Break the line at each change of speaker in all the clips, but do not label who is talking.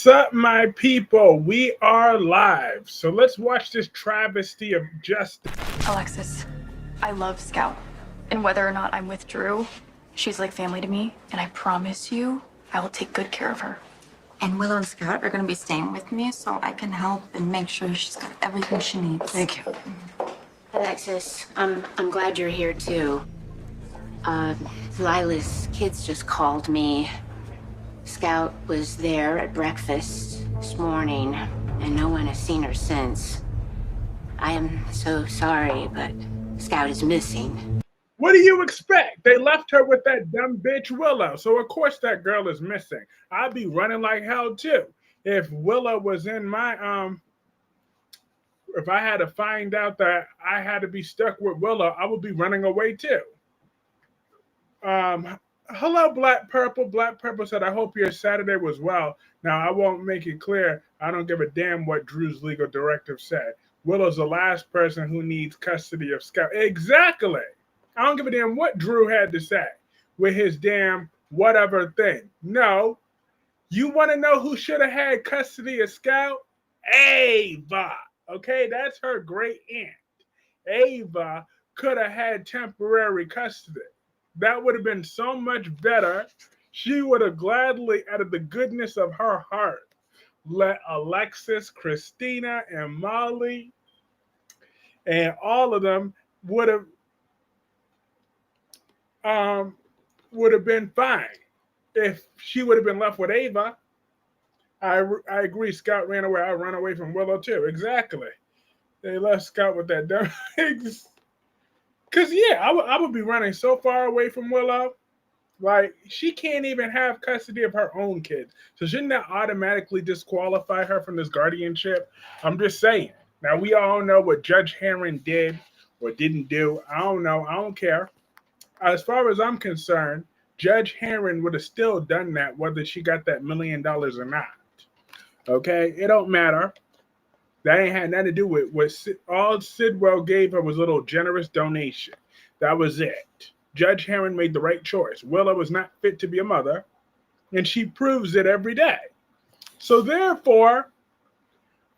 Sup, my people? We are live. So let's watch this travesty of justice.
Alexis, I love Scout. And whether or not I'm with Drew, she's like family to me. And I promise you, I will take good care of her.
And Willow and Scout are going to be staying with me so I can help and make sure she's got everything she needs.
Thank you.
Alexis, I'm glad you're here too. Lila's kids just called me. Scout was there at breakfast this morning, and no one has seen her since. I am so sorry, but Scout is missing.
What do you expect? They left her with that dumb bitch Willow. So of course that girl is missing. I'd be running like hell too. If Willow was in my if I had to find out that I had to be stuck with Willow, I would be running away too. Hello, Black Purple. Black Purple said, I hope your Saturday was well. Now, I won't make it clear. I don't give a damn what Drew's legal directive said. Willow's the last person who needs custody of Scout. Exactly. I don't give a damn what Drew had to say with his damn whatever thing. No. You want to know who should have had custody of Scout? Ava. Okay, that's her great aunt. Ava could have had temporary custody. That would have been so much better. She would have gladly, out of the goodness of her heart, let Alexis, Christina, and Molly, and all of them would have been fine if she would have been left with Ava. I agree. Scout ran away. I run away from Willow too. Exactly. They left Scout with that dumb. Because, yeah, I would be running so far away from Willow. Like, she can't even have custody of her own kids. So shouldn't that automatically disqualify her from this guardianship? I'm just saying. Now, we all know what Judge Herron did or didn't do. I don't know. I don't care. As far as I'm concerned, Judge Herron would have still done that whether she got that $1 million or not. Okay? It don't matter. That ain't had nothing to do with what all Sidwell gave her was a little generous donation. That was it. Judge Herron made the right choice. Willow was not fit to be a mother, and she proves it every day. So therefore,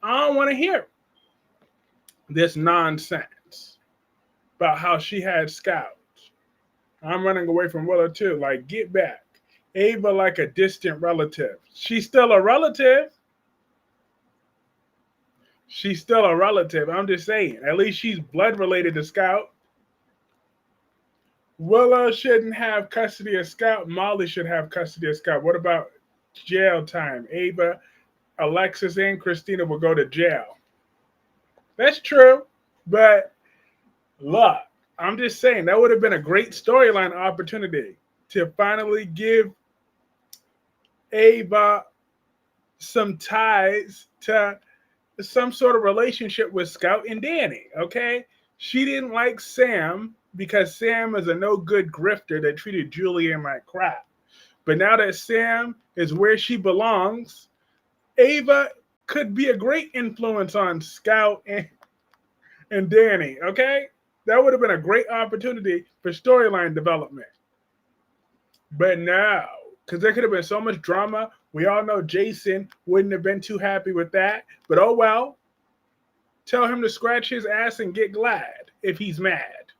I don't want to hear this nonsense about how she had Scout. I'm running away from Willow too. Like, get back. Ava like a distant relative. She's still a relative. She's still a relative. I'm just saying. At least she's blood related to Scout. Willow shouldn't have custody of Scout. Molly should have custody of Scout. What about jail time? Ava, Alexis, and Christina will go to jail. That's true. But look, I'm just saying that would have been a great storyline opportunity to finally give Ava some ties to some sort of relationship with Scout and Danny, okay? She didn't like Sam because Sam is a no-good grifter that treated Julian like crap. But now that Sam is where she belongs, Ava could be a great influence on Scout and Danny, okay? That would have been a great opportunity for storyline development. But no, because there could have been so much drama. We all know Jason wouldn't have been too happy with that. But oh well. Tell him to scratch his ass and get glad if he's mad.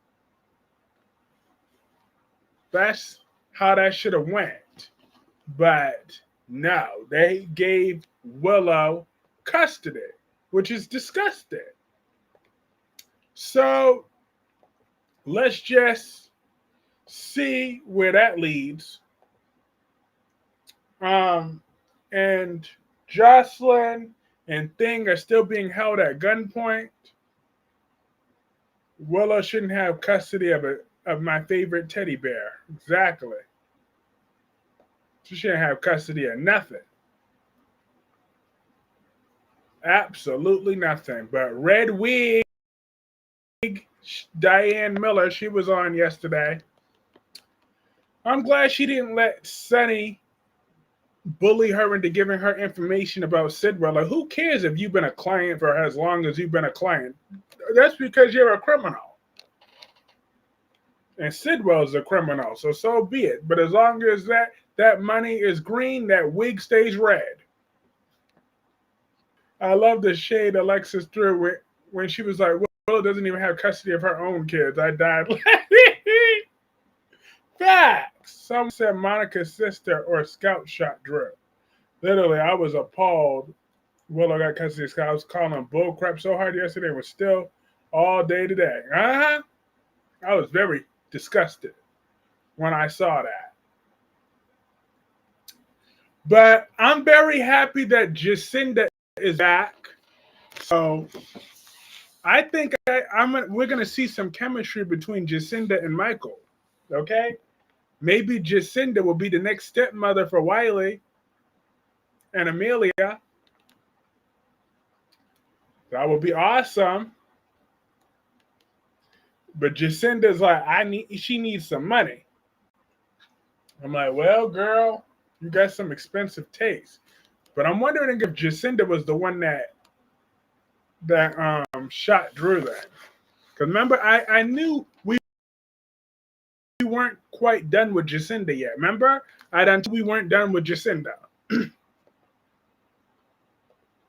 That's how that should have went. But no, they gave Willow custody, which is disgusting. So let's just see where that leads. And Jocelyn and Thing are still being held at gunpoint. Willow shouldn't have custody of my favorite teddy bear. Exactly. She shouldn't have custody of nothing. Absolutely nothing. But Red Wig, Diane Miller, she was on yesterday. I'm glad she didn't let Sonny bully her into giving her information about Sidwell. Who cares if you've been a client for as long as you've been a client? That's because you're a criminal. And Sidwell's a criminal, so be it. But as long as that money is green, that wig stays red. I love the shade Alexis threw when she was like, Willow doesn't even have custody of her own kids. I died. Facts. Someone said Monica's sister or Scout shot Drew. Literally, I was appalled. Willow got custody of Scout. I was calling him bullcrap so hard yesterday. Was still all day today. I was very disgusted when I saw that. But I'm very happy that Jacinda is back. So I think we're going to see some chemistry between Jacinda and Michael. Okay? Maybe Jacinda will be the next stepmother for Wiley and Amelia. That would be awesome. But Jacinda's like, she needs some money. I'm like, well, girl, you got some expensive taste. But I'm wondering if Jacinda was the one that shot Drew then. Because remember, I knew we weren't quite done with Jacinda yet. Remember? We weren't done with Jacinda.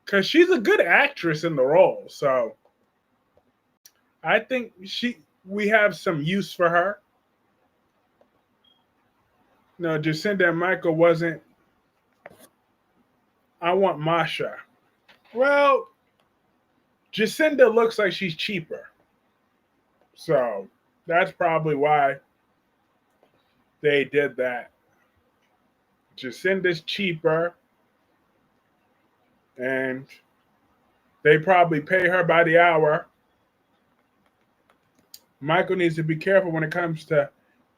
Because she's a good actress in the role. So I think we have some use for her. No, Jacinda and Michael wasn't. I want Masha. Well, Jacinda looks like she's cheaper. So that's probably why they did that. Jacinda's cheaper. And they probably pay her by the hour. Michael needs to be careful when it comes to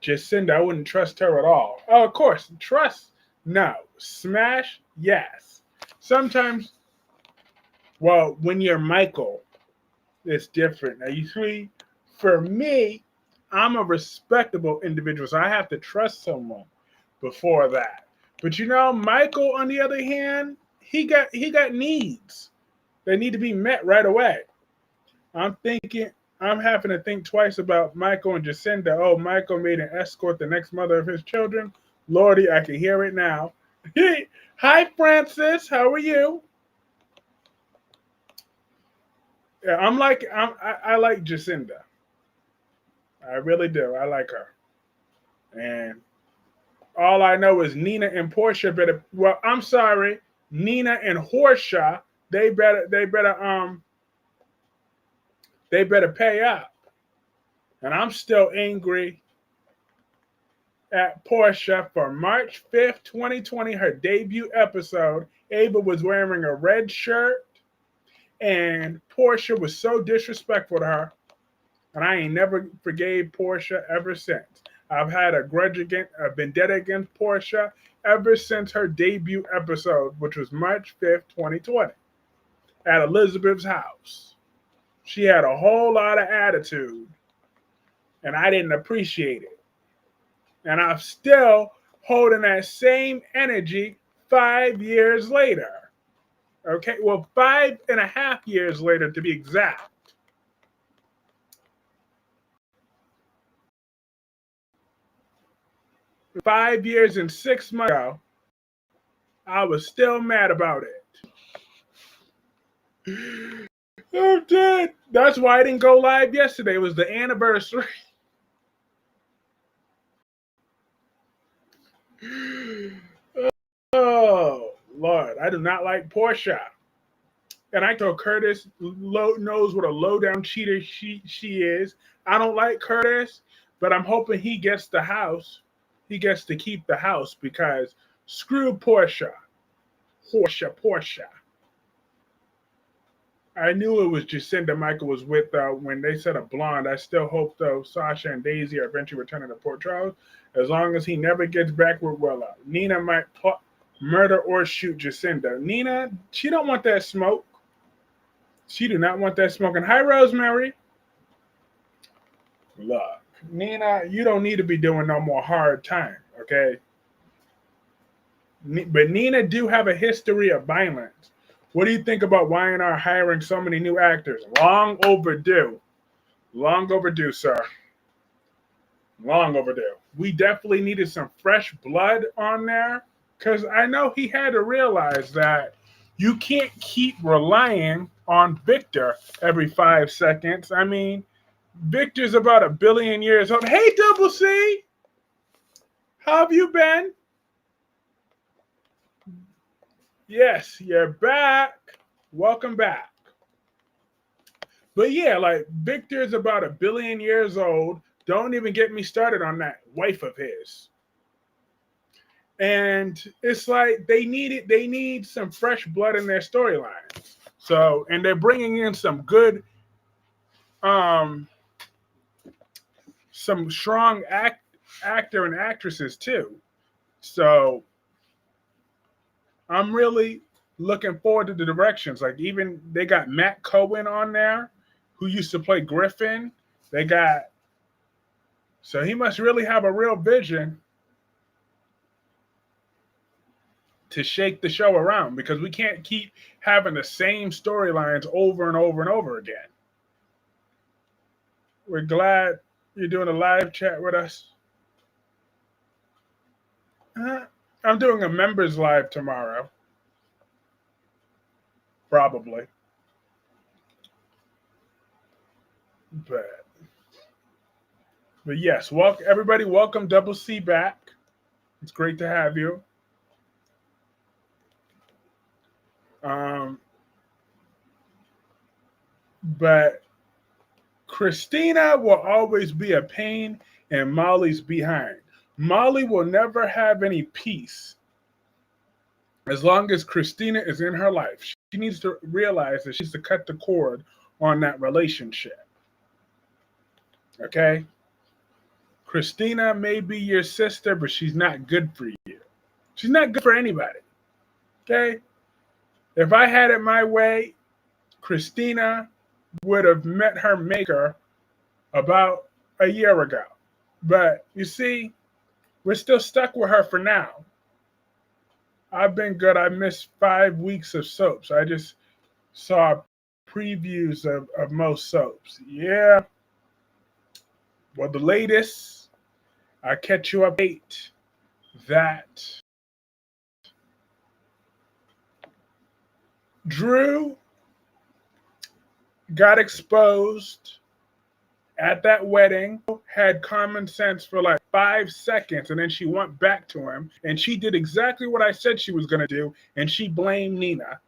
Jacinda. I wouldn't trust her at all. Oh, of course. Trust? No. Smash? Yes. Sometimes, well, when you're Michael, it's different. Now, you see, for me, I'm a respectable individual, so I have to trust someone before that. But Michael, on the other hand, he got needs that need to be met right away. I'm having to think twice about Michael and Jacinda. Oh, Michael made an escort the next mother of his children. Lordy, I can hear it now. Hi, Francis. How are you? Yeah, I like Jacinda. I really do. I like her. And all I know is Nina and Porsha better. Well, I'm sorry, Nina and Porsha. They better pay up. And I'm still angry at Porsha for March 5th, 2020, her debut episode. Ava was wearing a red shirt, and Porsha was so disrespectful to her. And I ain't never forgave Porsha ever since. I've had a vendetta against Porsha ever since her debut episode, which was March 5th, 2020, at Elizabeth's house. She had a whole lot of attitude, and I didn't appreciate it. And I'm still holding that same energy 5 years later. Okay, well, 5.5 years later to be exact. $5 years and 6 months ago, I was still mad about it. I'm dead. That's why I didn't go live yesterday. It was the anniversary. Oh, Lord. I do not like Porsha. And I know Curtis knows what a low-down cheater she is. I don't like Curtis, but I'm hoping he gets the house. He gets to keep the house because screw Porsha. Porsha. I knew it was Jacinda Michael was with when they said a blonde. I still hope, though, Sasha and Daisy are eventually returning to Port Charles, as long as he never gets back with Willow. Nina might murder or shoot Jacinda. Nina, she don't want that smoke. She do not want that smoke. And hi, Rosemary. Look, Nina, you don't need to be doing no more hard time, okay? But Nina do have a history of violence. What do you think about Y&R hiring so many new actors? Long overdue. Long overdue, sir. Long overdue. We definitely needed some fresh blood on there because I know he had to realize that You can't keep relying on Victor every 5 seconds. I mean, Victor's about 1 billion years old. Hey, Double C, how have you been? Yes, you're back. Welcome back. But yeah, like Victor's about 1 billion years old. Don't even get me started on that wife of his. And it's like they need some fresh blood in their storylines. So, and they're bringing in some good, some strong actor and actresses too. So, I'm really looking forward to the directions. Like even they got Matt Cohen on there, who used to play Griffin. They got, so he must really have a real vision to shake the show around, because we can't keep having the same storylines over and over and over again. We're glad you're doing a live chat with us. I'm doing a members live tomorrow. Probably. But yes, welcome everybody. Welcome Double C back. It's great to have you. But Christina will always be a pain in Molly's behind. Molly will never have any peace as long as Christina is in her life. She needs to realize that she needs to cut the cord on that relationship. Okay? Christina may be your sister, but she's not good for you. She's not good for anybody. Okay? If I had it my way, Christina would have met her maker about a year ago. But you see, we're still stuck with her for now. I've been good. I missed 5 weeks of soaps. I just saw previews of most soaps. Yeah. Well, the latest, I catch you up 8, that Drew got exposed at that wedding, had common sense for like 5 seconds, and then she went back to him, and she did exactly what I said she was going to do, and she blamed Nina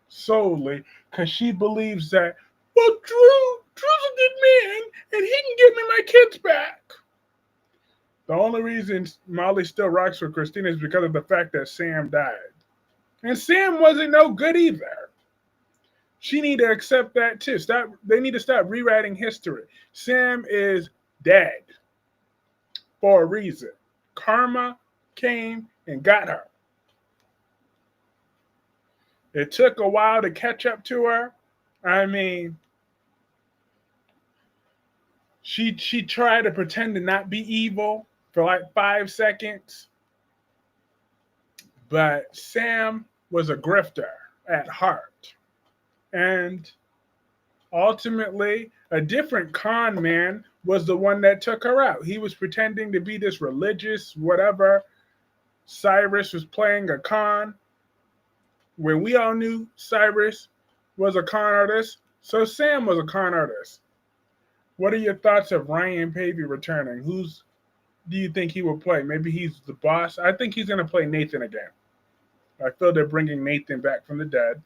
solely because she believes that, well, Drew's a good man, and he can give me my kids back. The only reason Molly still rocks with Christina is because of the fact that Sam died. And Sam wasn't no good either. She need to accept that too. They need to stop rewriting history. Sam is dead for a reason. Karma came and got her. It took a while to catch up to her. I mean, she tried to pretend to not be evil for like 5 seconds. But Sam was a grifter at heart. And ultimately, a different con man was the one that took her out. He was pretending to be this religious whatever. Cyrus was playing a con, when we all knew Cyrus was a con artist. So Sam was a con artist. What are your thoughts of Ryan Pavey returning? Who's do you think he will play? Maybe he's the boss. I think he's going to play Nathan again. I feel they're bringing Nathan back from the dead.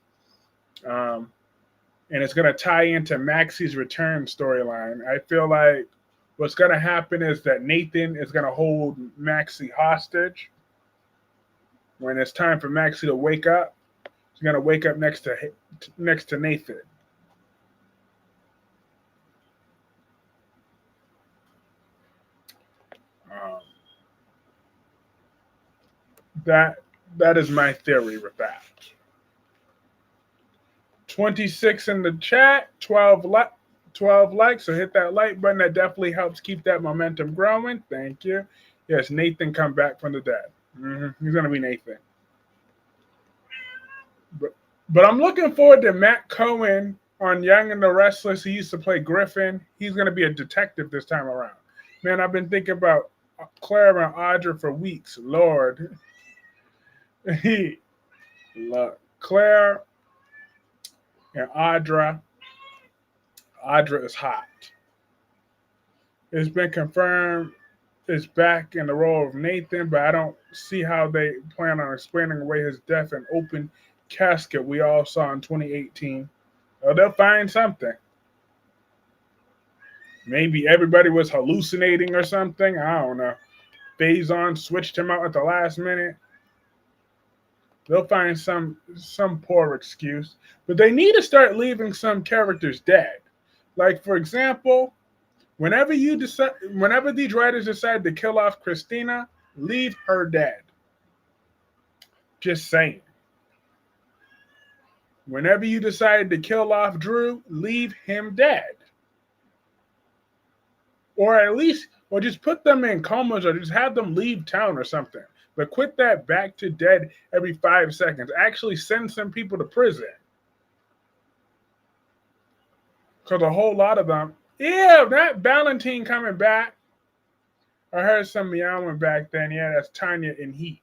And it's going to tie into Maxie's return storyline. I feel like what's going to happen is that Nathan is going to hold Maxie hostage. When it's time for Maxie to wake up, she's going to wake up next to Nathan. That is my theory with that. 26 in the chat, 12 likes, so hit that like button. That definitely helps keep that momentum growing. Thank you. Yes, Nathan come back from the dead. He's going to be Nathan. But I'm looking forward to Matt Cohen on Young and the Restless. He used to play Griffin. He's going to be a detective this time around. Man, I've been thinking about Claire and Audra for weeks. Lord. Look, Claire and Audra. Audra is hot. It's been confirmed is back in the role of Nathan, but I don't see how they plan on explaining away his death and open casket we all saw in 2018. Well, they'll find something. Maybe everybody was hallucinating or something. I don't know. Faison switched him out at the last minute. They'll find some poor excuse. But they need to start leaving some characters dead. Like, for example, whenever these writers decide to kill off Christina, leave her dead. Just saying. Whenever you decide to kill off Drew, leave him dead. Or just put them in comas or just have them leave town or something. But quit that back to dead every 5 seconds. Actually send some people to prison. Because a whole lot of them, yeah, that Valentine coming back. I heard some meowing back then. Yeah, that's Tanya in Heat.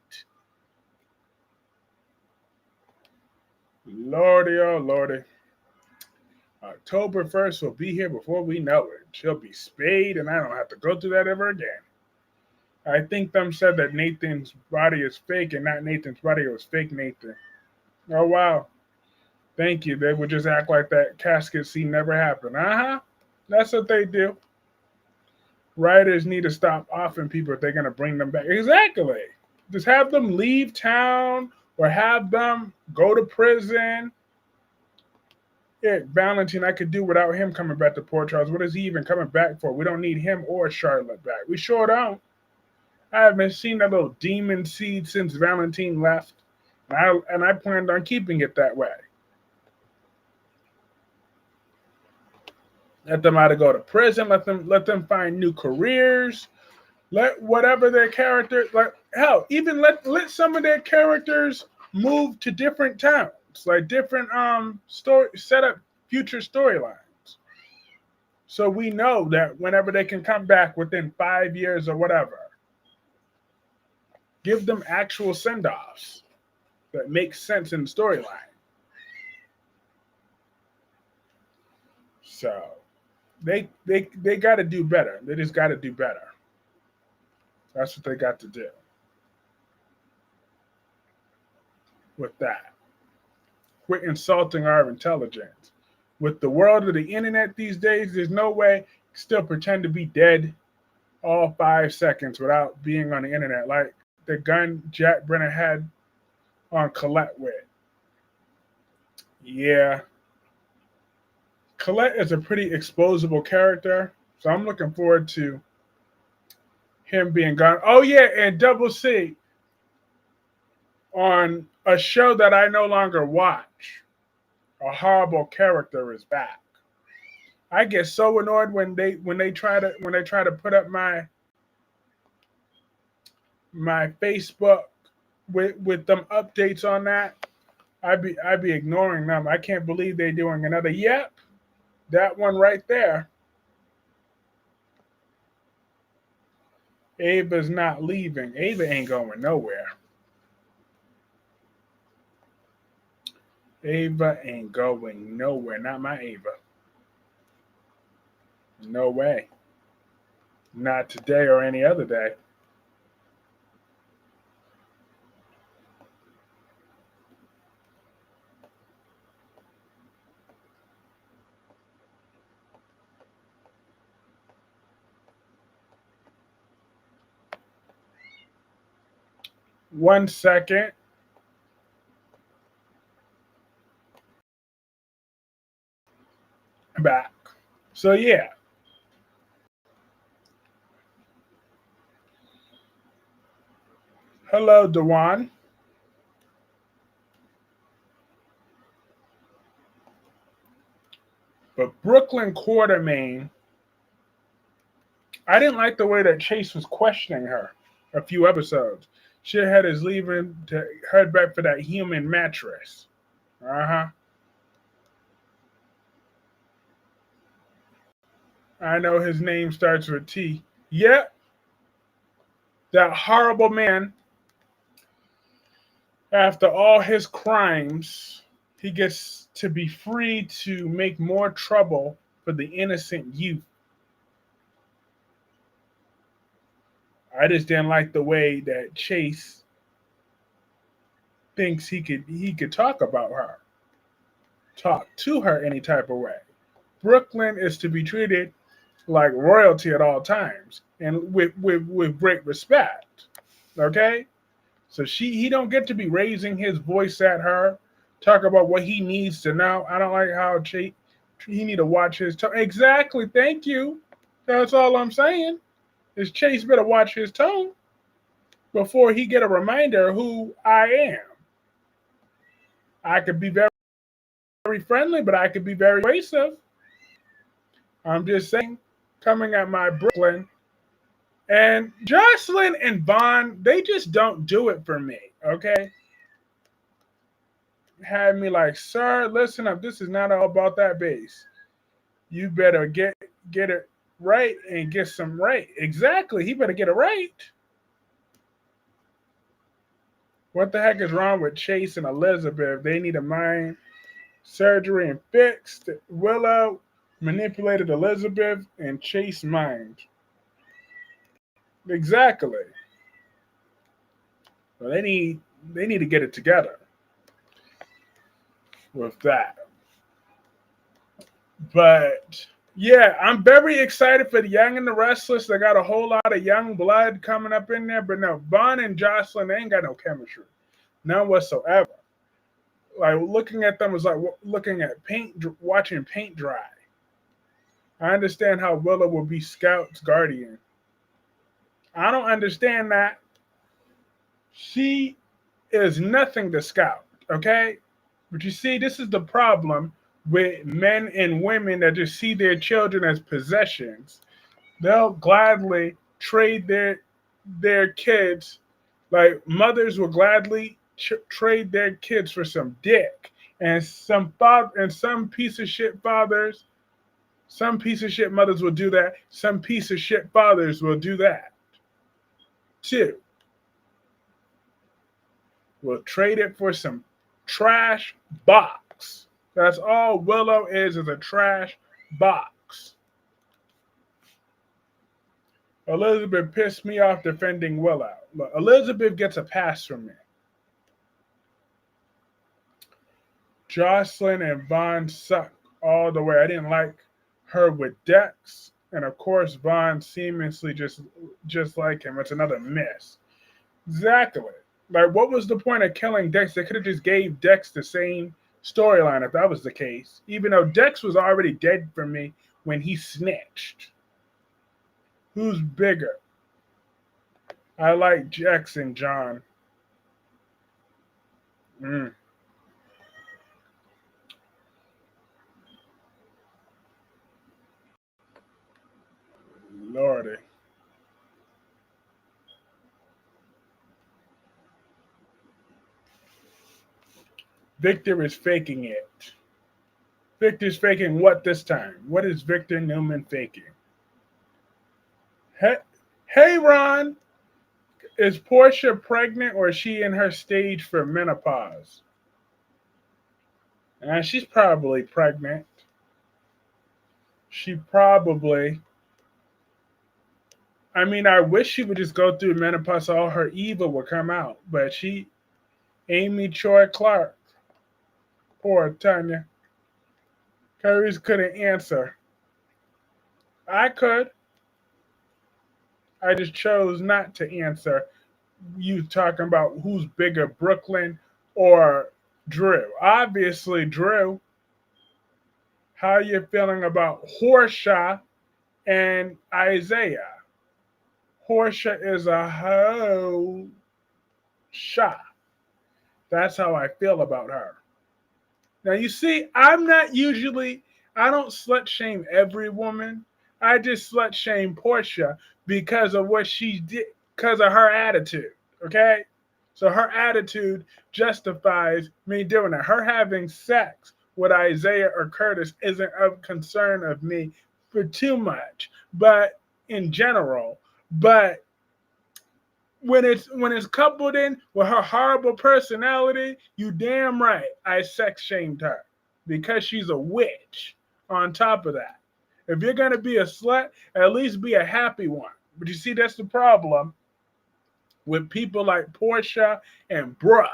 Lordy, oh lordy. October 1st will be here before we know it. She'll be spayed, and I don't have to go through that ever again. I think them said that Nathan's body is fake, and not Nathan's body. It was fake Nathan. Oh, wow. Thank you. They would just act like that casket scene never happened. That's what they do. Writers need to stop offing people if they're going to bring them back. Exactly. Just have them leave town or have them go to prison. Yeah, Valentine, I could do without him coming back to Port Charles. What is he even coming back for? We don't need him or Charlotte back. We sure don't. I haven't seen that little demon seed since Valentine left. And I planned on keeping it that way. Let them either go to prison, let them find new careers, let whatever their character, like hell, even let some of their characters move to different towns, like different story, set up future storylines. So we know that whenever they can come back within 5 years or whatever, give them actual send-offs that make sense in the storyline. So they got to do better. They just got to do better. That's what they got to do with that. Quit insulting our intelligence. With the world of the internet these days, there's no way you still pretend to be dead all 5 seconds without being on the internet, like the gun Jack Brenner had on Colette with. Yeah. Colette is a pretty exposable character, so I'm looking forward to him being gone. Oh, yeah, and Double C on a show that I no longer watch. A Horrible Character is back. I get so annoyed when they try to put up my Facebook with them updates on that. I'd be ignoring them. I can't believe they're doing another. Yep, that one right there. Ava's not leaving. Ava ain't going nowhere. Ava ain't going nowhere. Not my Ava. No way. Not today or any other day. One second. Back. So yeah. Hello, Dewan. But Brooklyn Quartermain, I didn't like the way that Chase was questioning her a few episodes. Shithead is leaving to head back for that human mattress. I know his name starts with T. Yep. That horrible man. After all his crimes, he gets to be free to make more trouble for the innocent youth. I just didn't like the way that Chase thinks he could talk about her, talk to her any type of way. Brooklyn is to be treated like royalty at all times and with great respect. Okay? So he don't get to be raising his voice at her, talk about what he needs to know. I don't like how he need to watch his tone. Exactly, thank you. That's all I'm saying. Is Chase better watch his tone before he get a reminder of who I am. I could be very, very friendly, but I could be very evasive. I'm just saying, coming at my Brooklyn. And Jocelyn and Vaughn, they just don't do it for me, okay? Had me like, sir, listen up. This is not all about that bass. You better get it right and get some right. Exactly. He better get it right. What the heck is wrong with Chase and Elizabeth? They need a mind surgery and fixed. Willow manipulated Elizabeth and Chase's mind. Exactly. Well, they need to get it together with that. But yeah, I'm very excited for the Young and the Restless. They got a whole lot of young blood coming up in there. But no, Vaughn and Jocelyn, they ain't got no chemistry. None whatsoever. Like looking at them is like looking at watching paint dry. I understand how Willow will be Scout's guardian. I don't understand that. She is nothing to Scout, okay? But you see, this is the problem with men and women that just see their children as possessions. They'll gladly trade their kids, like mothers will gladly trade their kids for some dick, and some piece of shit fathers, some piece of shit mothers will do that. Some piece of shit fathers will do that too. We'll trade it for some trash box. That's all Willow is a trash box. Elizabeth pissed me off defending Willow. Look, Elizabeth gets a pass from me. Jocelyn and Vaughn suck all the way. I didn't like her with Dex. And of course, Vaughn seamlessly just like him. It's another miss. Exactly. Like, what was the point of killing Dex? They could have just gave Dex the same storyline if that was the case. Even though Dex was already dead for me when he snitched. Who's bigger? I like Jax and John. Lordy. Victor is faking it. Victor's faking what this time? What is Victor Newman faking? Hey, Ron. Is Porsha pregnant or is she in her stage for menopause? She's probably pregnant. She probably. I mean, I wish she would just go through menopause, all her evil would come out. But Amy Choi Clarke. Poor Tanya. Kyreese couldn't answer. I could. I just chose not to answer you talking about who's bigger, Brooklyn or Drew. Obviously, Drew. How are you feeling about Porsha and Isaiah? Porsha is a hoe shot. That's how I feel about her. Now, you see, I don't slut shame every woman. I just slut shame Porsha because of what she did, because of her attitude, okay? So her attitude justifies me doing it. Her having sex with Isaiah or Curtis isn't of concern of me for too much, but in general. But when it's coupled in with her horrible personality, you damn right I sex shamed her because she's a witch. On top of that, if you're gonna be a slut, at least be a happy one. But you see, that's the problem with people like Porsha and Brooke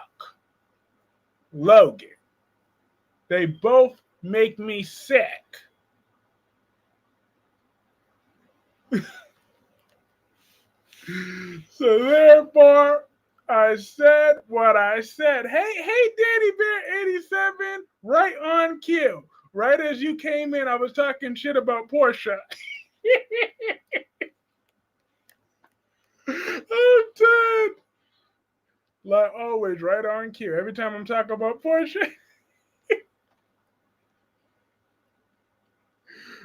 Logan. They both make me sick. So therefore, I said what I said. Hey, Danny Bear 87, right on cue. Right as you came in, I was talking shit about Porsha. I'm dead. Like always, right on cue. Every time I'm talking about Porsha,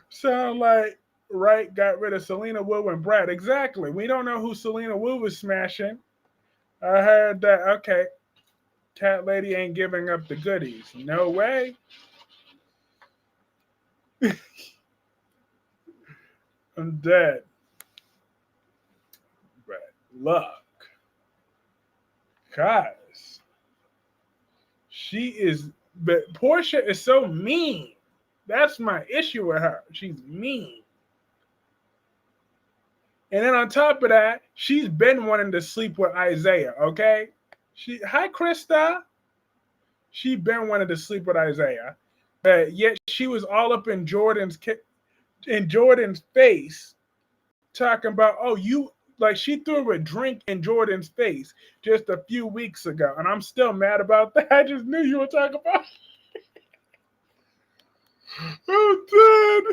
sound like right got rid of Selena Wu and Brad. Exactly. We don't know who Selena Wu was smashing. I heard that. Okay, Cat Lady ain't giving up the goodies. No way. I'm dead. But look, guys, she is. But Porsha is so mean. That's my issue with her. She's mean. And then on top of that, she's been wanting to sleep with Isaiah. Okay. Hi Krista. She been wanting to sleep with Isaiah, but yet she was all up in Jordan's face, talking about, oh, you like she threw a drink in Jordan's face just a few weeks ago, and I'm still mad about that. I just knew you were talking about. I'm dead.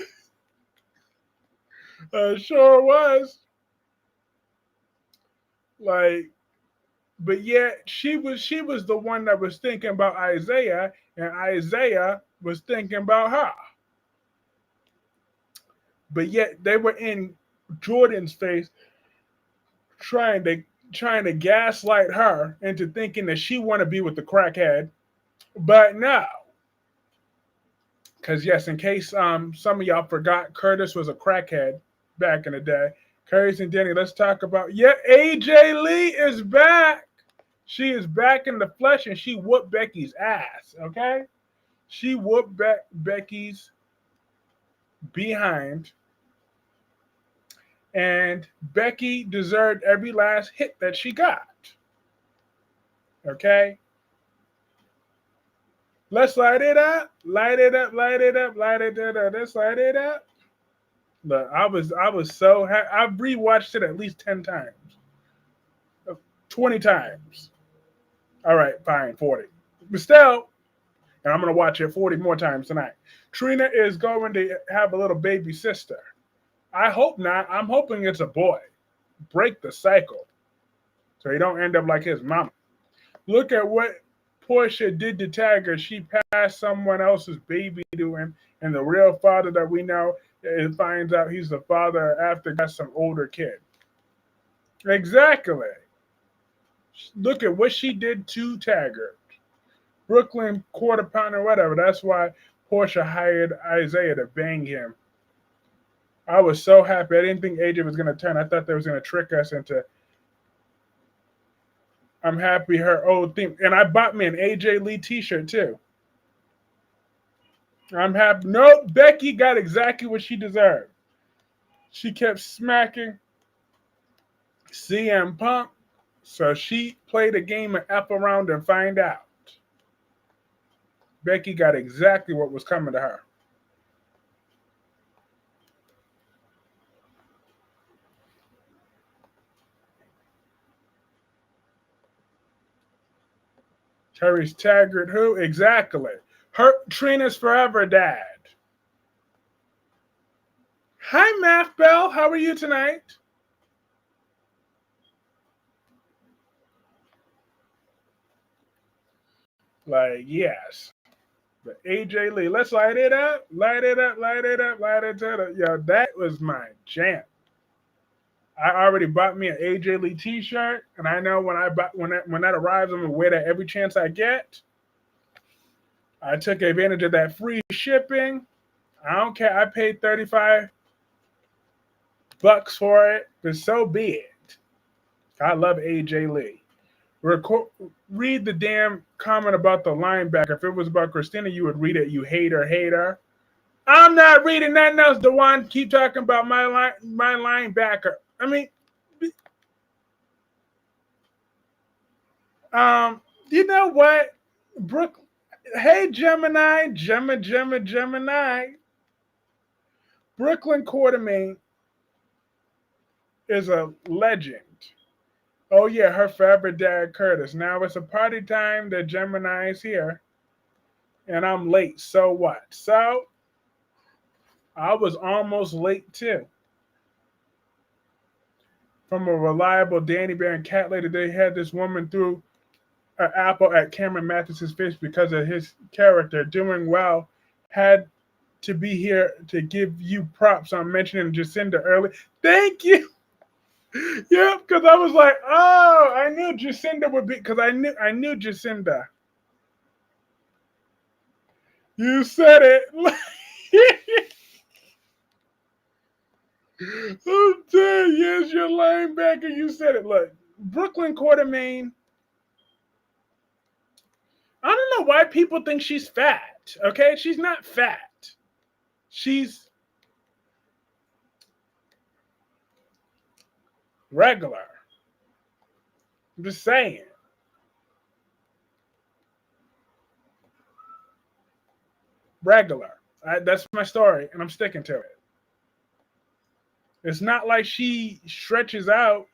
I sure was. Like, but yet she was the one that was thinking about Isaiah, and Isaiah was thinking about her. But yet they were in Jordan's face trying to gaslight her into thinking that she want to be with the crackhead. But no. Because yes, in case some of y'all forgot, Curtis was a crackhead back in the day. Kyreese and Denny, let's talk about, yeah, AJ Lee is back. She is back in the flesh, and she whooped Becky's ass, okay? She whooped Becky's behind, and Becky deserved every last hit that she got, okay? Let's light it up, light it up, light it up, light it up. Let's light it up. Look, I was so happy. I've rewatched it at least 10 times, 20 times. All right, fine, 40. But still, and I'm going to watch it 40 more times tonight. Trina is going to have a little baby sister. I hope not. I'm hoping it's a boy. Break the cycle so he don't end up like his mama. Look at what Porsha did to Tiger. She passed someone else's baby to him, and the real father that we know finds out he's the father after got some older kid. Exactly. Look at what she did to Taggart. Brooklyn quarter pounder, whatever. That's why Porsha hired Isaiah to bang him. I was so happy. I didn't think AJ was going to turn. I thought they was going to trick us into. I'm happy her old theme. And I bought me an AJ Lee t-shirt too. I'm happy. Nope, Becky got exactly what she deserved. She kept smacking CM Punk. So she played a game of F around and find out. Becky got exactly what was coming to her. Kyreese Taggart, who? Exactly. Trina's forever dad. Hi, Math Bell. How are you tonight? Like, yes. But AJ Lee, let's light it up, light it up, light it up, light it up. Yo, that was my jam. I already bought me an AJ Lee t-shirt, and I know when that arrives, I'm gonna wear that every chance I get. I took advantage of that free shipping. I don't care. I paid $35 for it, but so be it. I love AJ Lee. Read the damn comment about the linebacker. If it was about Christina, you would read it. You hate her, hate her. I'm not reading nothing else. Dewan, keep talking about my linebacker. I mean, you know what, Brooke? Hey, Gemini. Brooklyn Quartermain is a legend. Oh yeah, her favorite dad, Curtis. Now it's a party time. The Gemini is here, and I'm late. So what? So I was almost late too. From a reliable Danny Bear and Cat Lady, they had this woman threw an apple at Cameron Mathis's face because of his character. Doing well, had to be here to give you props on mentioning Jacinda early. Thank you. Yep, because I was like, oh, I knew Jacinda would be, because I knew Jacinda. You said it. I'm dead. Yes, you're linebacker. You said it. Look, Brooklyn Quartermain. I don't know why people think she's fat. Okay, she's not fat. She's regular. I'm just saying. Regular. That's my story, and I'm sticking to it. It's not like she stretches out.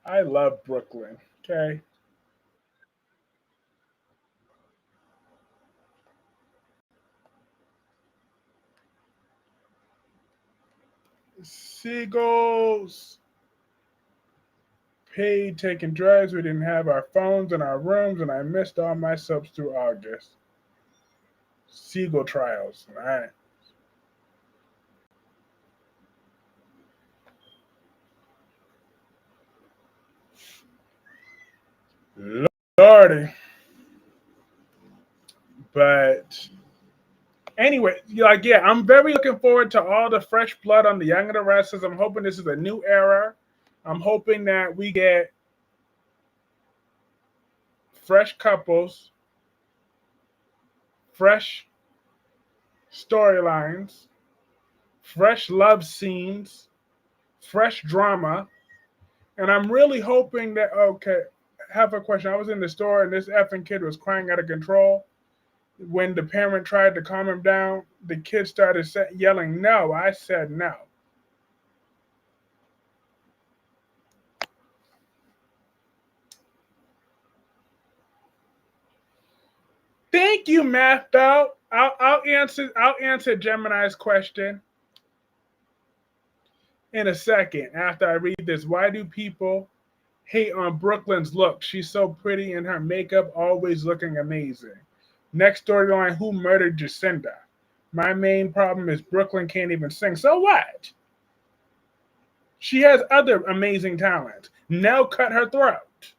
I love Brooklyn. Okay. Seagulls paid taking drugs. We didn't have our phones in our rooms, and I missed all my subs through August. Seagull trials. All right. Lordy. But anyway, like, yeah, I'm very looking forward to all the fresh blood on the Young and the Restless. I'm hoping this is a new era. I'm hoping that we get fresh couples, fresh storylines, fresh love scenes, fresh drama. And I'm really hoping that, okay, I have a question. I was in the store and this effing kid was crying out of control. When the parent tried to calm him down, the kid started yelling, no. I said no. Thank you, Math Belt. I'll answer Gemini's question in a second after I read this. Why do people hate on Brooklyn's look? She's so pretty in her makeup, always looking amazing. Next storyline, who murdered Jacinda? My main problem is Brooklyn can't even sing. So what? She has other amazing talents. Nell cut her throat.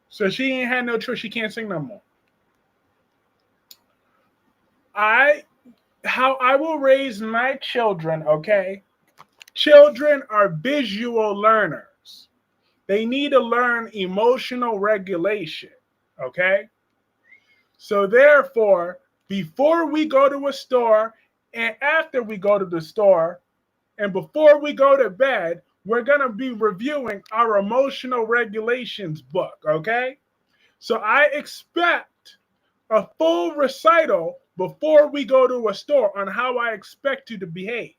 So she ain't had no choice. She can't sing no more. How I will raise my children, okay? Children are visual learners. They need to learn emotional regulation, okay? So therefore, before we go to a store and after we go to the store and before we go to bed, we're going to be reviewing our emotional regulations book, okay? So I expect a full recital before we go to a store on how I expect you to behave.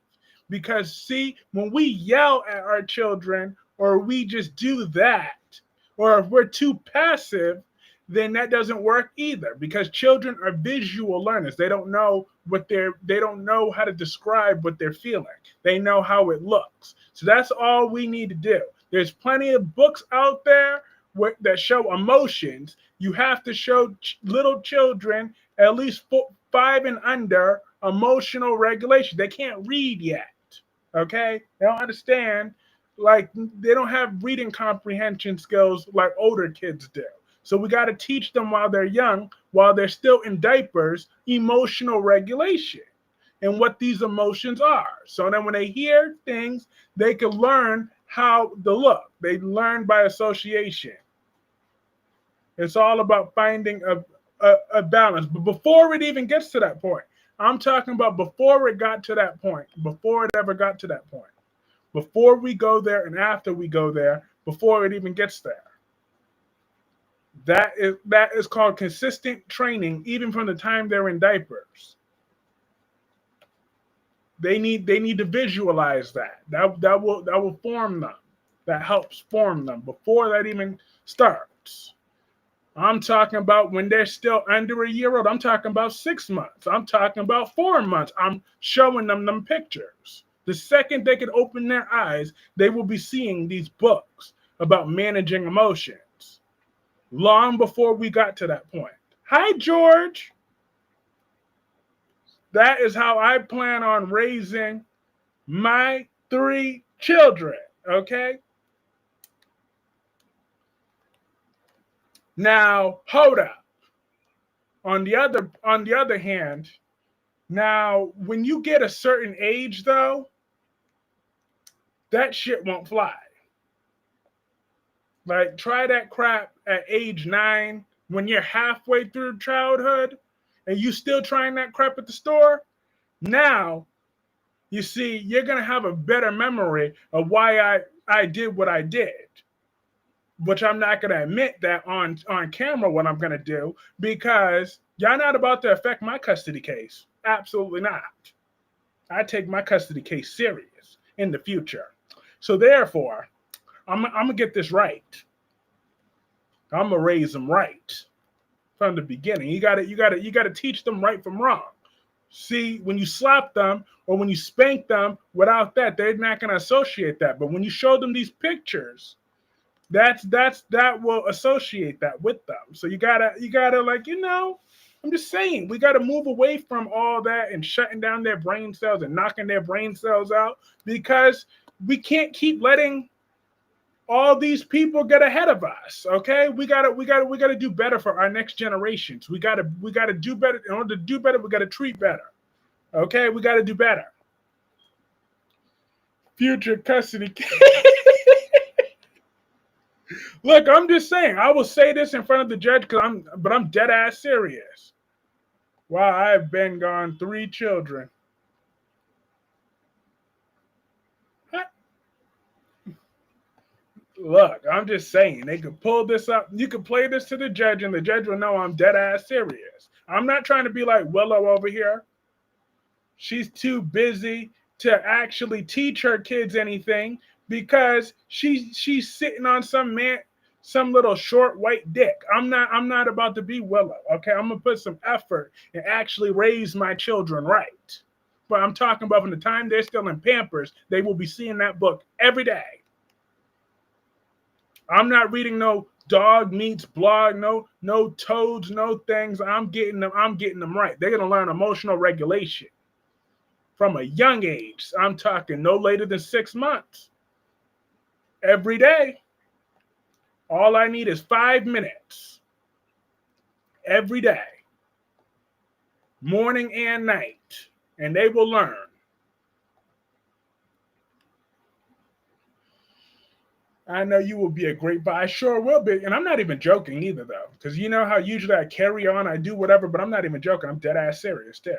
Because see, when we yell at our children or we just do that, or if we're too passive, then that doesn't work either, because children are visual learners. They don't know how to describe what they're feeling. They know how it looks. So that's all we need to do. There's plenty of books out there that show emotions. You have to show little children, at least 5 and under, emotional regulation. They can't read yet. Okay? They don't understand. Like, they don't have reading comprehension skills like older kids do. So we got to teach them while they're young, while they're still in diapers, emotional regulation. and what these emotions are. So then when they hear things, they can learn how to look. They learn by association. It's all about finding a balance. But before it even gets to that point, I'm talking about before it got to that point, before it ever got to that point, before we go there and after we go there, before it even gets there. That is called consistent training, even from the time they're in diapers. They need to visualize that. That will form them. That helps form them before that even starts. I'm talking about when they're still under a year old. I'm talking about 6 months. I'm talking about 4 months. I'm showing them pictures. The second they can open their eyes, they will be seeing these books about managing emotions. Long before we got to that point. Hi, George. That is how I plan on raising my 3 children. Okay. Now, hold up. On the other hand, now when you get a certain age, though, that shit won't fly. Like, try that crap at age 9 when you're halfway through childhood and you still trying that crap at the store. Now, you see, you're going to have a better memory of why I did what I did, which I'm not going to admit that on camera what I'm going to do, because y'all not about to affect my custody case. Absolutely not. I take my custody case serious in the future. So therefore, I'm going to get this right. I'm going to raise them right from the beginning. You got to teach them right from wrong. See, when you slap them or when you spank them without that, they're not going to associate that. But when you show them these pictures, that will associate that with them. So you gotta like, I'm just saying, we gotta move away from all that and shutting down their brain cells and knocking their brain cells out, because we can't keep letting all these people get ahead of us. Okay, we gotta do better for our next generations. We gotta do better. In order to do better, we gotta treat better. Okay, we gotta do better. Future custody. Look, I'm just saying. I will say this in front of the judge but I'm dead ass serious. Wow, I've been gone 3 children. Look, I'm just saying, they could pull this up. You could play this to the judge, and the judge will know I'm dead ass serious. I'm not trying to be like Willow over here. She's too busy to actually teach her kids anything because she's sitting on some little short white dick. I'm not about to be Willow. Okay, I'm gonna put some effort and actually raise my children right. But I'm talking about from the time they're still in Pampers, they will be seeing that book every day. I'm not reading no dog meets blog, no toads, no things. I'm getting them right. They're gonna learn emotional regulation from a young age. I'm talking no later than 6 months. Every day. All I need is 5 minutes. Every day. Morning and night. And they will learn. I know you will be a great buy. I sure will be. And I'm not even joking either, though. Because you know how usually I carry on, I do whatever, but I'm not even joking. I'm dead ass serious, too.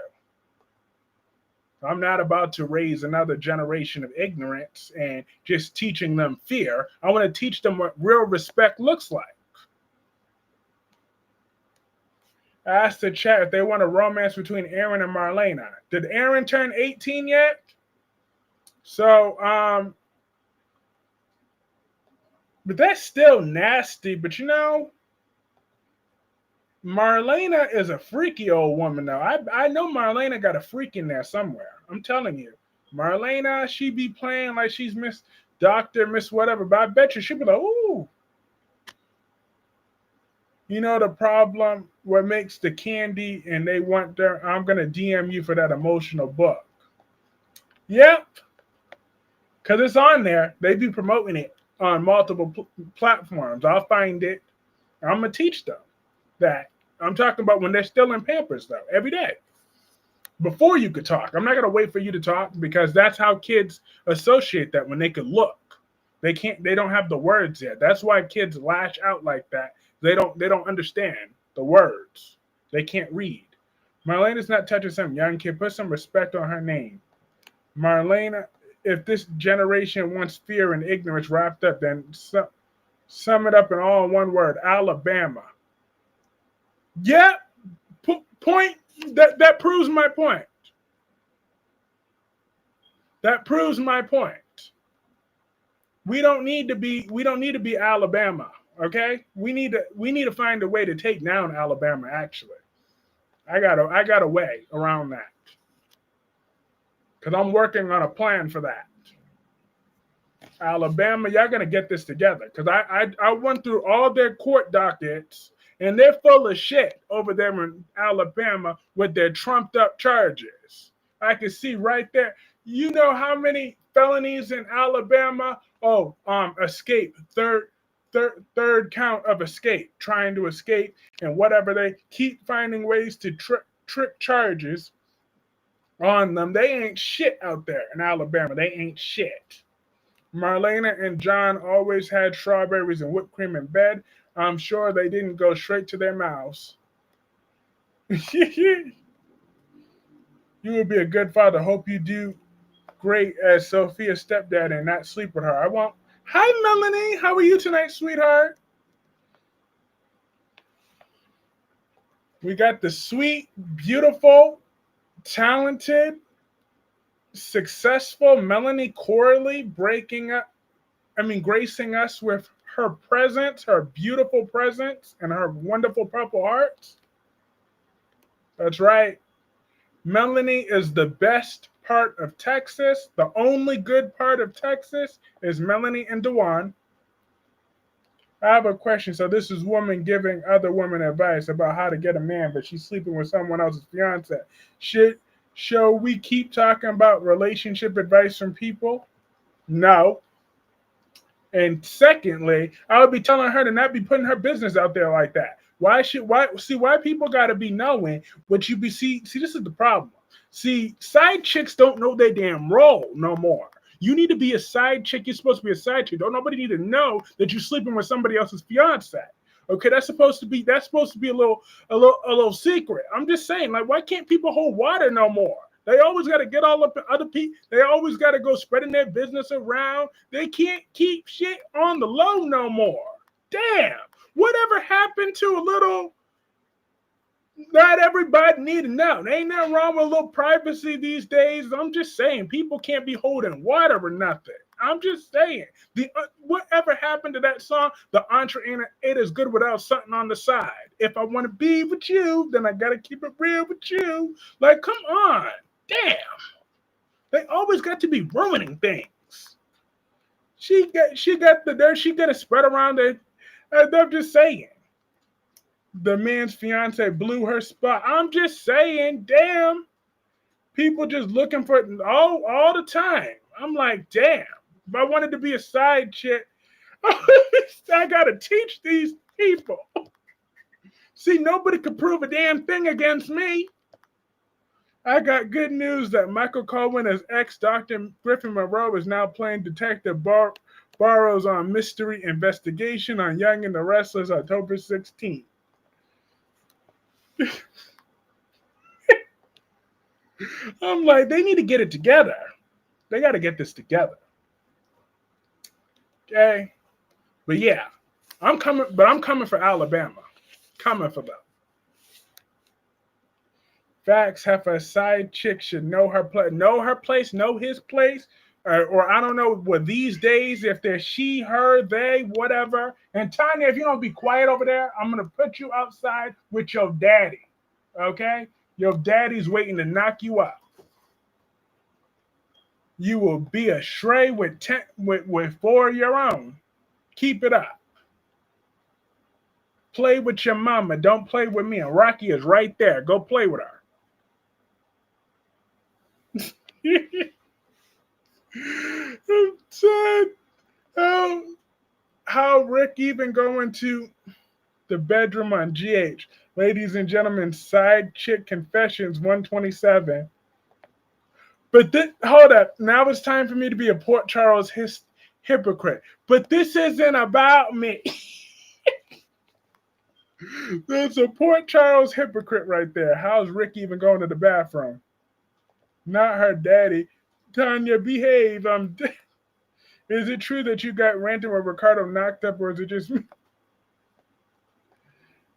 I'm not about to raise another generation of ignorance and just teaching them fear. I want to teach them what real respect looks like. I asked the chat if they want a romance between Aaron and Marlena. Did Aaron turn 18 yet? So, but that's still nasty. But Marlena is a freaky old woman, though. I know Marlena got a freak in there somewhere. I'm telling you. Marlena, she be playing like she's Miss Doctor, Miss whatever, but I bet you she'll be like, ooh. You know the problem, what makes the candy and they want their, I'm going to DM you for that emotional book. Yep. Because it's on there. They be promoting it on multiple platforms. I'll find it. I'm going to teach them that. I'm talking about when they're still in Pampers, though, every day. before you could talk. I'm not gonna wait for you to talk because that's how kids associate that when they could look. They don't have the words yet. That's why kids lash out like that. They don't understand the words. They can't read. Marlena's not touching some young kid. Put some respect on her name. Marlena, if this generation wants fear and ignorance wrapped up, then sum it up in all one word: Alabama. Yeah, point. That proves my point. That proves my point. We don't need to be Alabama, okay? We need to find a way to take down Alabama. Actually, I got a way around that because I'm working on a plan for that. Alabama, y'all gonna get this together because I went through all their court dockets and they're full of shit over there in Alabama with their trumped up charges. I can see right there. You know how many felonies in Alabama? Oh, escape, third count of escape, trying to escape, and whatever. They keep finding ways to trick charges on them. They ain't shit out there in Alabama. They ain't shit. Marlena and John always had strawberries and whipped cream in bed. I'm sure they didn't go straight to their mouths. You would be a good father. Hope you do great as Sophia's stepdad and not sleep with her. I won't. Hi, Melanie. How are you tonight, sweetheart? We got the sweet, beautiful, talented, successful Melanie Corley gracing us with her presence, her beautiful presence, and her wonderful purple hearts. That's right. Melanie is the best part of Texas. The only good part of Texas is Melanie and Dewan. I have a question. So this is woman giving other women advice about how to get a man, but she's sleeping with someone else's fiance. Shall we keep talking about relationship advice from people? No. And secondly, I would be telling her to not be putting her business out there like that. Why people gotta be knowing what you be see this is the problem. See, side chicks don't know their damn role no more. You need to be a side chick. You're supposed to be a side chick. Don't nobody need to know that you're sleeping with somebody else's fiance. Okay, that's supposed to be a little secret. I'm just saying, like, why can't people hold water no more? They always got to get all up in other people. They always got to go spreading their business around. They can't keep shit on the low no more. Damn, whatever happened to a little? Not everybody need to know. There ain't nothing wrong with a little privacy these days. I'm just saying, people can't be holding water or nothing. I'm just saying, whatever happened to that song, the entree ain't it is good without something on the side. If I want to be with you, then I got to keep it real with you. Like, come on. Damn. They always got to be ruining things. She got the dirt. She got to spread around it. I'm just saying. The man's fiance blew her spot. I'm just saying, damn. People just looking for it all the time. I'm like, damn. If I wanted to be a side chick, I got to teach these people. See, nobody could prove a damn thing against me. I got good news that Michael Cohen's ex-Dr. Griffin Monroe is now playing Detective Burrows on Mystery Investigation on Young and The Restless October 16th. I'm like, they need to get it together. They got to get this together. Okay? But yeah, I'm coming for Alabama. Coming for them. Facts, have a side chick should know her place, know his place, or I don't know what these days, if they're she, her, they, whatever. And Tanya, if you don't be quiet over there, I'm going to put you outside with your daddy, okay? Your daddy's waiting to knock you out. You will be a stray with 4 of your own. Keep it up. Play with your mama. Don't play with me. And Rocky is right there. Go play with her. I'm sad. How Rick even going to The bedroom on GH. Ladies and gentlemen, side chick confessions 127. But hold up. Now it's time for me to be a Port Charles hypocrite. But this isn't about me. There's a Port Charles hypocrite right there. How's Rick even going to the bathroom? Not her daddy. Tanya, behave. I'm dead. Is it true that you got ranting with Ricardo knocked up, or is it just me?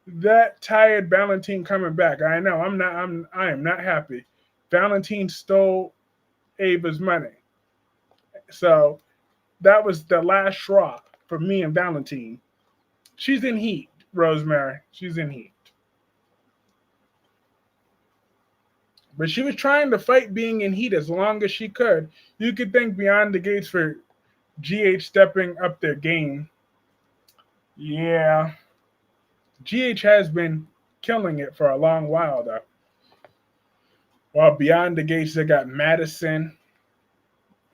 That tired Valentine coming back? I know. I am not happy. Valentine stole Ava's money, so that was the last straw for me and Valentine. She's in heat, Rosemary. She's in heat. But she was trying to fight being in heat as long as she could. You could thank Beyond the Gates for GH stepping up their game. Yeah. GH has been killing it for a long while, though. While Beyond the Gates, they got Madison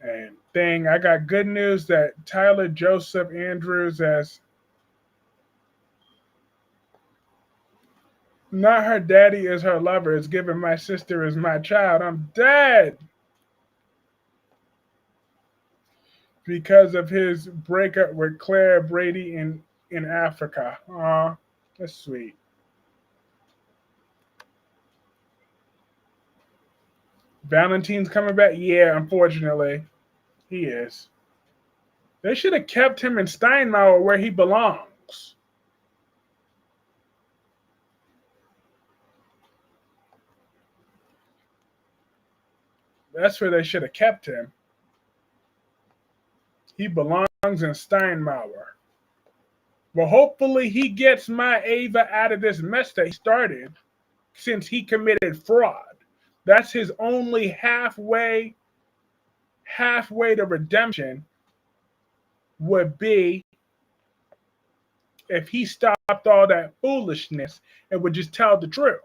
and Thing. I got good news that Tyler Joseph Andrews as not her daddy is her lover is giving my sister as my child. I'm dead. Because of his breakup with Claire Brady in Africa. Aw, that's sweet. Valentine's coming back? Yeah, unfortunately. He is. They should have kept him in Steinmauer where he belongs. That's where they should have kept him. He belongs in Steinmauer. Well, hopefully he gets my Ava out of this mess that he started since he committed fraud. That's his only halfway to redemption would be if he stopped all that foolishness and would just tell the truth.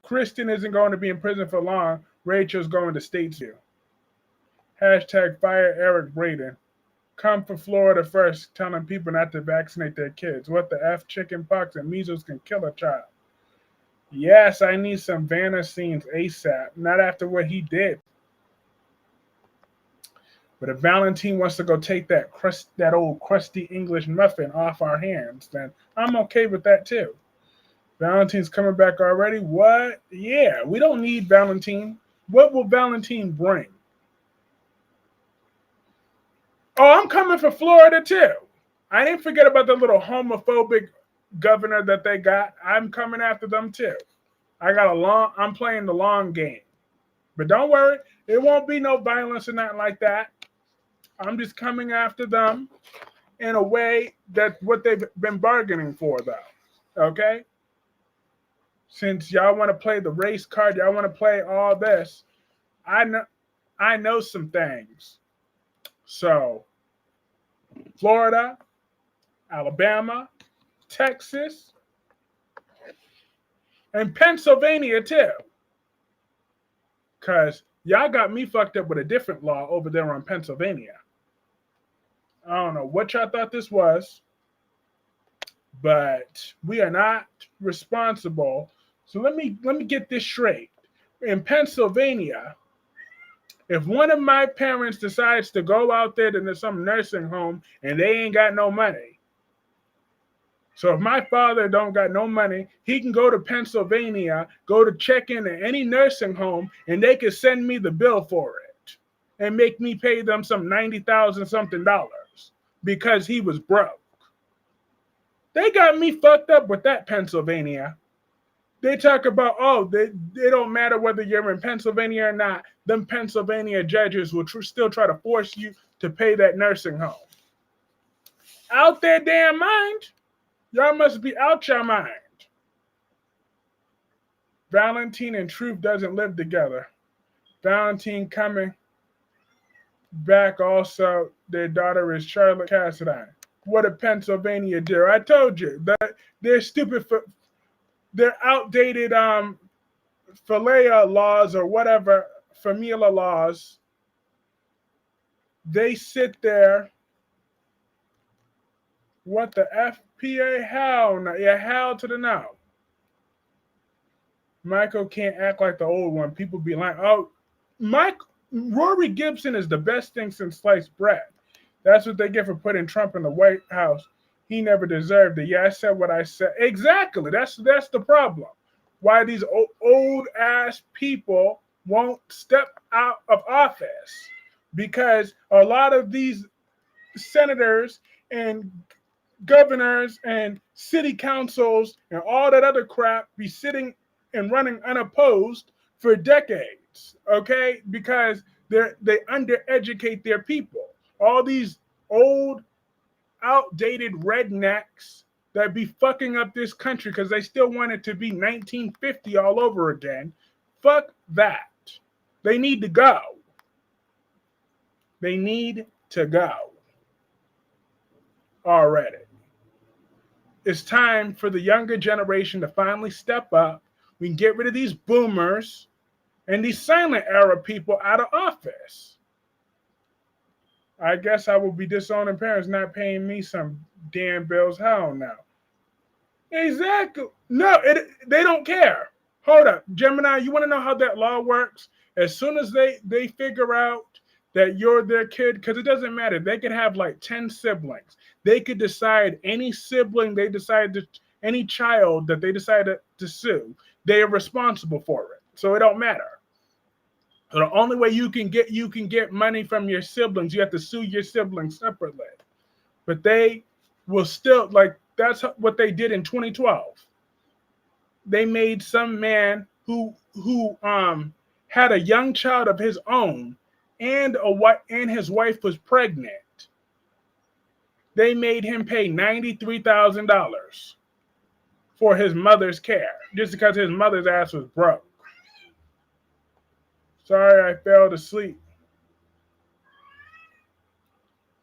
Kristen isn't going to be in prison for long. Rachel's going to Statesview. Hashtag fire Eric Braden. Come for Florida first, telling people not to vaccinate their kids. What the F? Chicken pox and measles can kill a child. Yes, I need some Vanna scenes ASAP. Not after what he did. But if Valentine wants to go take that old crusty English muffin off our hands, then I'm okay with that too. Valentine's coming back already? What? Yeah, we don't need Valentine. What will Valentine bring? Oh, I'm coming for Florida too. I didn't forget about the little homophobic governor that they got. I'm coming after them too. I'm playing the long game. But don't worry, it won't be no violence or nothing like that. I'm just coming after them in a way that what they've been bargaining for, though. Okay? Since y'all want to play the race card, y'all want to play all this, I know some things. So, Florida, Alabama, Texas, and Pennsylvania too. Because y'all got me fucked up with a different law over there on Pennsylvania. I don't know what y'all thought this was, but we are not responsible. So let me get this straight. In Pennsylvania, if one of my parents decides to go out there to some nursing home and they ain't got no money, so if my father don't got no money, he can go to Pennsylvania, go to check in at any nursing home, and they can send me the bill for it and make me pay them some $90,000 something because he was broke. They got me fucked up with that, Pennsylvania. They talk about, they don't matter whether you're in Pennsylvania or not. Them Pennsylvania judges will still try to force you to pay that nursing home. Out their damn mind. Y'all must be out your mind. Valentine and Truth doesn't live together. Valentine coming back also. Their daughter is Charlotte Cassadine. What a Pennsylvania dear. I told you that they're stupid for their outdated philia laws or whatever, familia laws. They sit there What the FPA? Hell no. Yeah, hell to the no. Michael can't act like the old one. People be like, oh, Rory Gibson is the best thing since sliced bread. That's what they get for putting Trump in the White House. He never deserved it. Yeah, I said what I said. Exactly. That's the problem. Why these old ass people won't step out of office. Because a lot of these senators and governors and city councils and all that other crap be sitting and running unopposed for decades, okay? Because they undereducate their people. All these old, outdated rednecks that be fucking up this country because they still want it to be 1950 all over again. Fuck that. They need to go. They need to go. Already. It's time for the younger generation to finally step up. We can get rid of these boomers and these silent era people out of office. I guess I will be disowning parents not paying me some damn bills. Hell no. Exactly. No, they don't care. Hold up. Gemini, you want to know how that law works? As soon as they figure out that you're their kid, because it doesn't matter. They could have like 10 siblings. They could decide any sibling they decide to, any child that they decide to sue, they are responsible for it. So it don't matter. So the only way you can get money from your siblings, you have to sue your siblings separately. But they will still, like, that's what they did in 2012. They made some man who had a young child of his own and his wife was pregnant. They made him pay $93,000 for his mother's care just because his mother's ass was broke. Sorry, I fell asleep.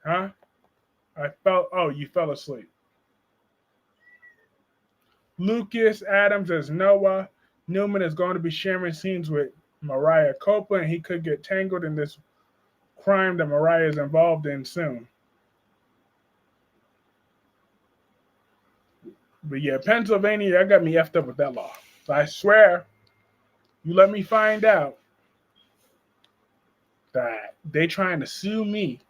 Huh? You fell asleep. Lucas Adams as Noah. Newman is going to be sharing scenes with Mariah Copeland. He could get tangled in this crime that Mariah is involved in soon. But yeah, Pennsylvania, I got me effed up with that law. I swear, you let me find out that they trying to sue me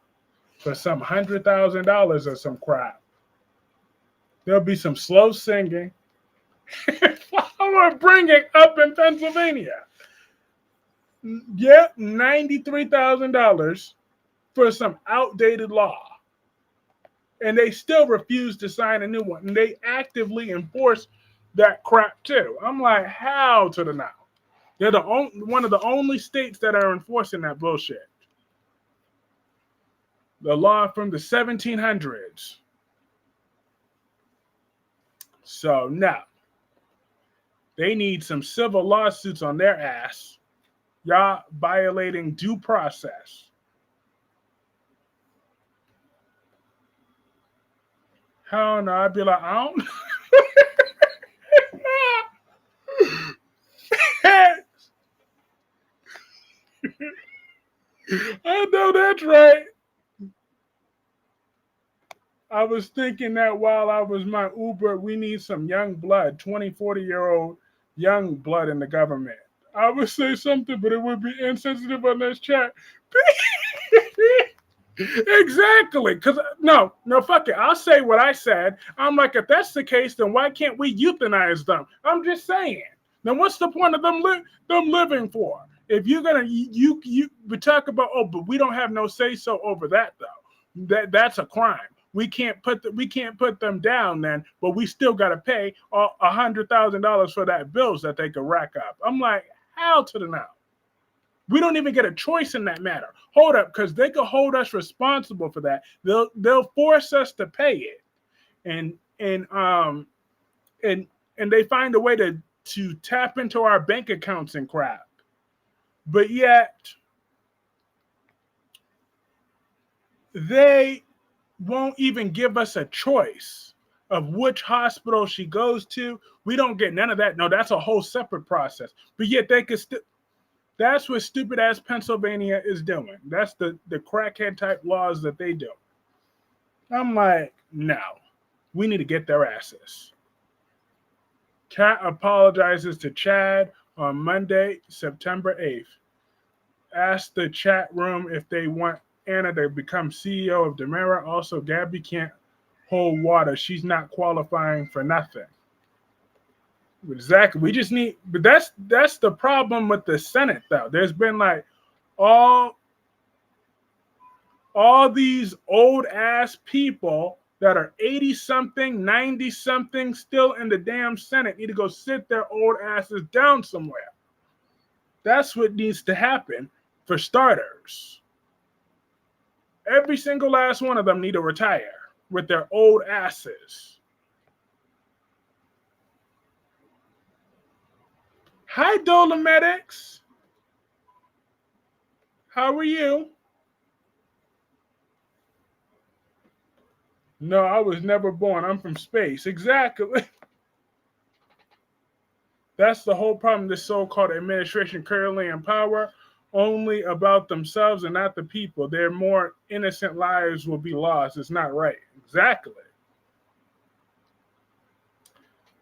for some $100,000 or some crap. There'll be some slow singing. Flower bringing up in Pennsylvania. Yeah, $93,000 for some outdated law. And they still refuse to sign a new one. And they actively enforce that crap too. I'm like, how to the now? They're one of the only states that are enforcing that bullshit. The law from the 1700s. So now, they need some civil lawsuits on their ass. Y'all violating due process. Hell no, I'd be like, I don't. I know that's right. I was thinking that while I was my Uber, we need some young blood, 20, 40-year-old young blood in the government. I would say something, but it would be insensitive on this chat. Exactly. Because no, fuck it. I'll say what I said. I'm like, if that's the case, then why can't we euthanize them? I'm just saying. Then what's the point of them living for? If you're gonna you talk about, oh, but we don't have no say so over that though. That's a crime. We can't put them down then, but we still got to pay $100,000 for that bills that they could rack up. I'm like, how to the now? We don't even get a choice in that matter. Hold up, because they could hold us responsible for that. They'll force us to pay it, and they find a way to tap into our bank accounts and crap. But yet they won't even give us a choice of which hospital she goes to. We don't get none of that. No, that's a whole separate process. But yet they could still. That's what stupid ass Pennsylvania is doing. That's the crackhead type laws that they do. I'm like, no. We need to get their asses. Kat apologizes to Chad on Monday, September 8th. Ask the chat room if they want Anna to become CEO of Demera. Also, Gabby can't hold water. She's not qualifying for nothing. Exactly. We just need, but that's the problem with the Senate, though. There's been like all these old ass people that are 80 something, 90 something, still in the damn Senate need to go sit their old asses down somewhere. That's what needs to happen for starters. Every single last one of them need to retire with their old asses. Hi, Dolomedics. How are you? No, I was never born. I'm from space. Exactly. That's the whole problem. This so-called administration currently in power, only about themselves and not the people. Their more innocent lives will be lost. It's not right. Exactly.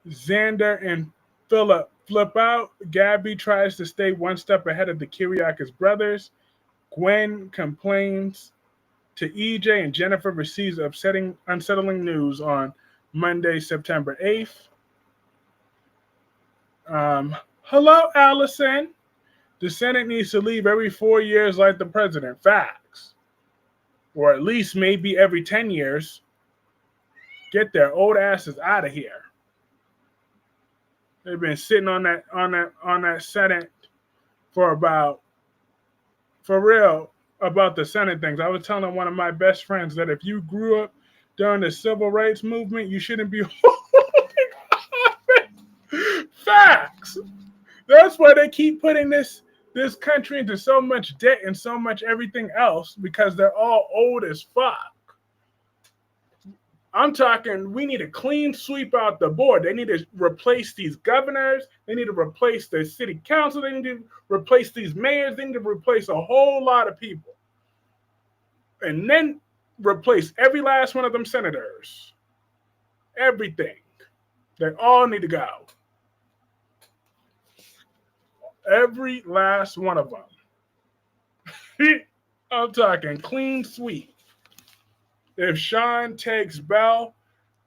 Xander and Philip flip out. Gabby tries to stay one step ahead of the Kyriakis brothers. Gwen complains to EJ, and Jennifer receives unsettling news on Monday, September 8th. Hello, Allison. The Senate needs to leave every 4 years like the president. Facts. Or at least maybe every 10 years. Get their old asses out of here. They've been sitting on that Senate for real, about the Senate things. I was telling one of my best friends that if you grew up during the civil rights movement, you shouldn't be holding office. Facts. That's why they keep putting this country into so much debt and so much everything else, because they're all old as fuck. I'm talking, we need a clean sweep out the board. They need to replace these governors. They need to replace the city council. They need to replace these mayors. They need to replace a whole lot of people. And then replace every last one of them senators. Everything. They all need to go. Every last one of them. I'm talking clean sweep. If Sean takes Bell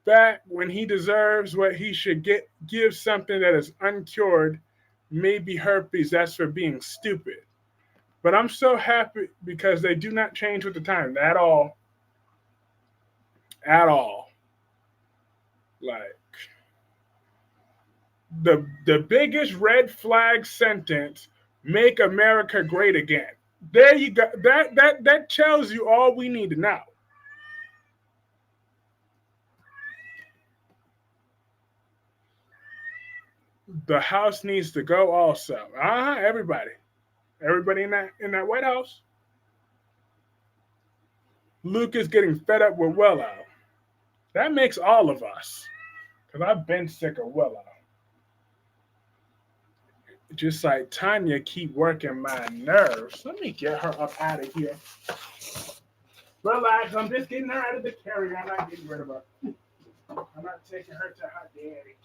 back when he deserves what he should get, give something that is uncured, maybe herpes, that's for being stupid. But I'm so happy because they do not change with the time at all. At all. Like, the biggest red flag sentence, make America great again. There you go. That tells you all we need to know. The House needs to go also. Everybody in that White House. Luke is getting fed up with Willow. That makes all of us, because I've been sick of Willow. Just like Tanya keep working my nerves. Let me get her up out of here. Relax, I'm just getting her out of the carrier. I'm not getting rid of her. I'm not taking her to her daddy.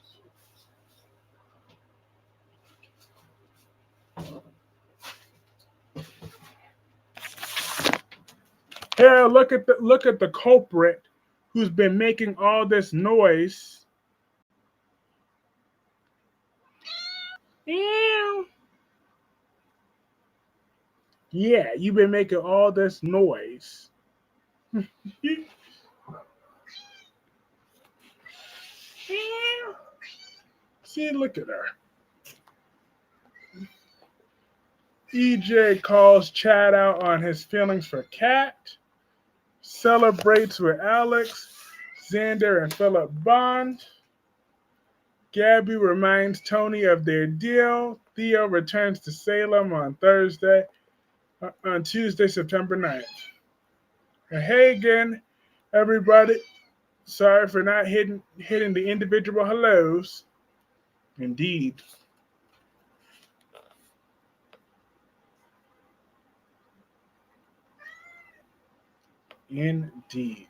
Here, look at the culprit who's been making all this noise. Yeah, you've been making all this noise. See, look at her. EJ calls Chad out on his feelings for Kat. Celebrates with Alex. Xander and Philip bond. Gabby reminds Tony of their deal. Theo returns to Salem on Tuesday, September 9th. And hey again, everybody. Sorry for not hitting the individual hellos. Indeed. Indeed.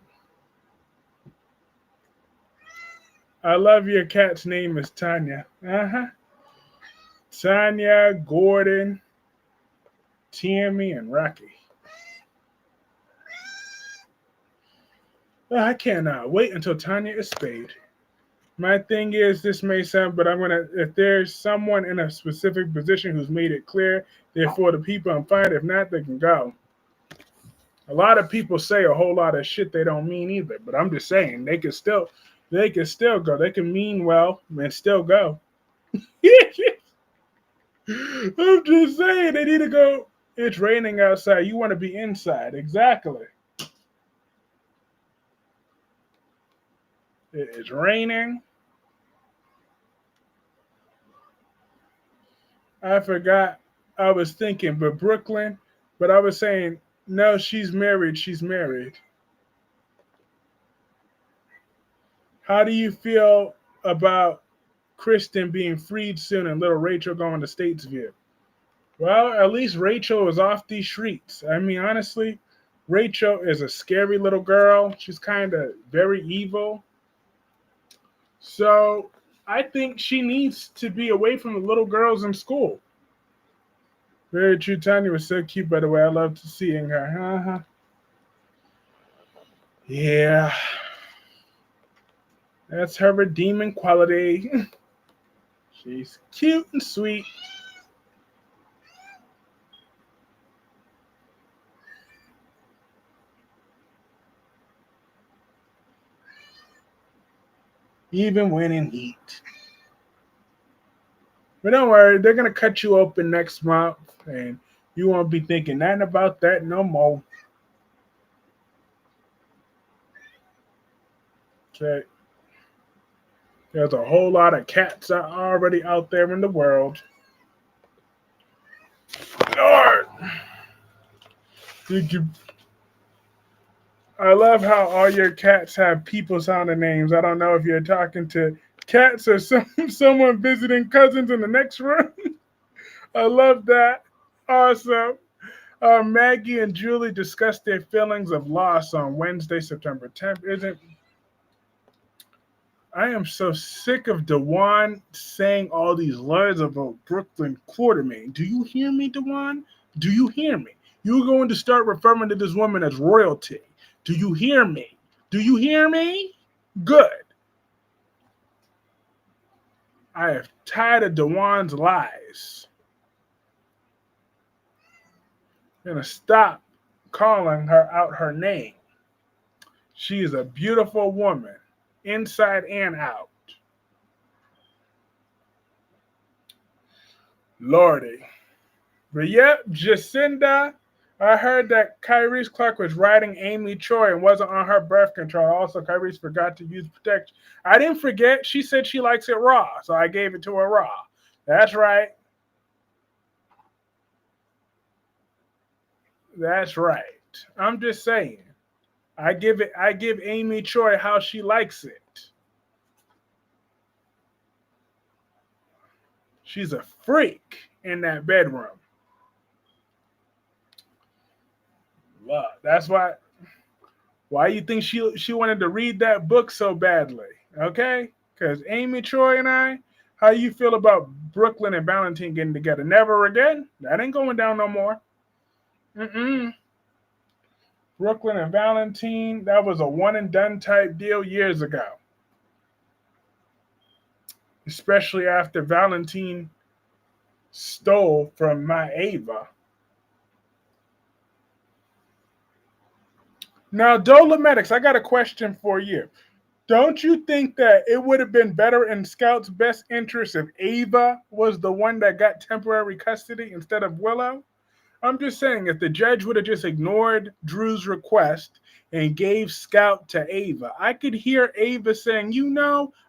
I love your cat's name is Tanya. Uh-huh. Tanya, Gordon, Tammy, and Rocky. I cannot wait until Tanya is spayed. My thing is, this may sound, but I'm gonna. If there's someone in a specific position who's made it clear, therefore the people, I'm fine. If not, they can go. A lot of people say a whole lot of shit they don't mean either. But I'm just saying they can still go. They can mean well and still go. I'm just saying they need to go. It's raining outside. You want to be inside. Exactly. It's raining. I forgot. I was thinking, but Brooklyn. But I was saying, no, she's married. She's married. How do you feel about Kristen being freed soon and little Rachel going to Statesview? Well, at least Rachel is off these streets. I mean, honestly, Rachel is a scary little girl. She's kind of very evil. So I think she needs to be away from the little girls in school. Very true. Tanya was so cute, by the way. I loved seeing her. Uh-huh. Yeah. That's her redeeming quality. She's cute and sweet. Even when in heat. But don't worry, they're going to cut you open next month, and you won't be thinking nothing about that no more. Okay. There's a whole lot of cats already out there in the world. Lord. Did you? I love how all your cats have people sounding names. I don't know if you're talking to cats or someone visiting cousins in the next room. I love that. Awesome. Maggie and Julie discussed their feelings of loss on Wednesday, September 10th. I am so sick of Dewan saying all these lies about Brooklyn Quartermain. Do you hear me, Dewan? Do you hear me? You're going to start referring to this woman as royalty. Do you hear me? Do you hear me? Good. I am tired of Dewan's lies. I'm going to stop calling her out her name. She is a beautiful woman, inside and out. Lordy. But yep, Jacinda, I heard that Kyreese Clarke was riding Amy Choi and wasn't on her birth control. Also, Kyreese forgot to use protection. I didn't forget. She said she likes it raw, so I gave it to her raw. That's right. That's right. I'm just saying. I give Amy Choi how she likes it. She's a freak in that bedroom. Love. That's why you think she wanted to read that book so badly. Okay? Because Amy Choi and I, how you feel about Brooklyn and Valentine getting together? Never again? That ain't going down no more. Brooklyn and Valentine, that was a one and done type deal years ago. Especially after Valentine stole from my Ava. Now, Dolomedics, I got a question for you. Don't you think that it would have been better in Scout's best interest if Ava was the one that got temporary custody instead of Willow? I'm just saying, if the judge would have just ignored Drew's request and gave Scout to Ava, I could hear Ava saying,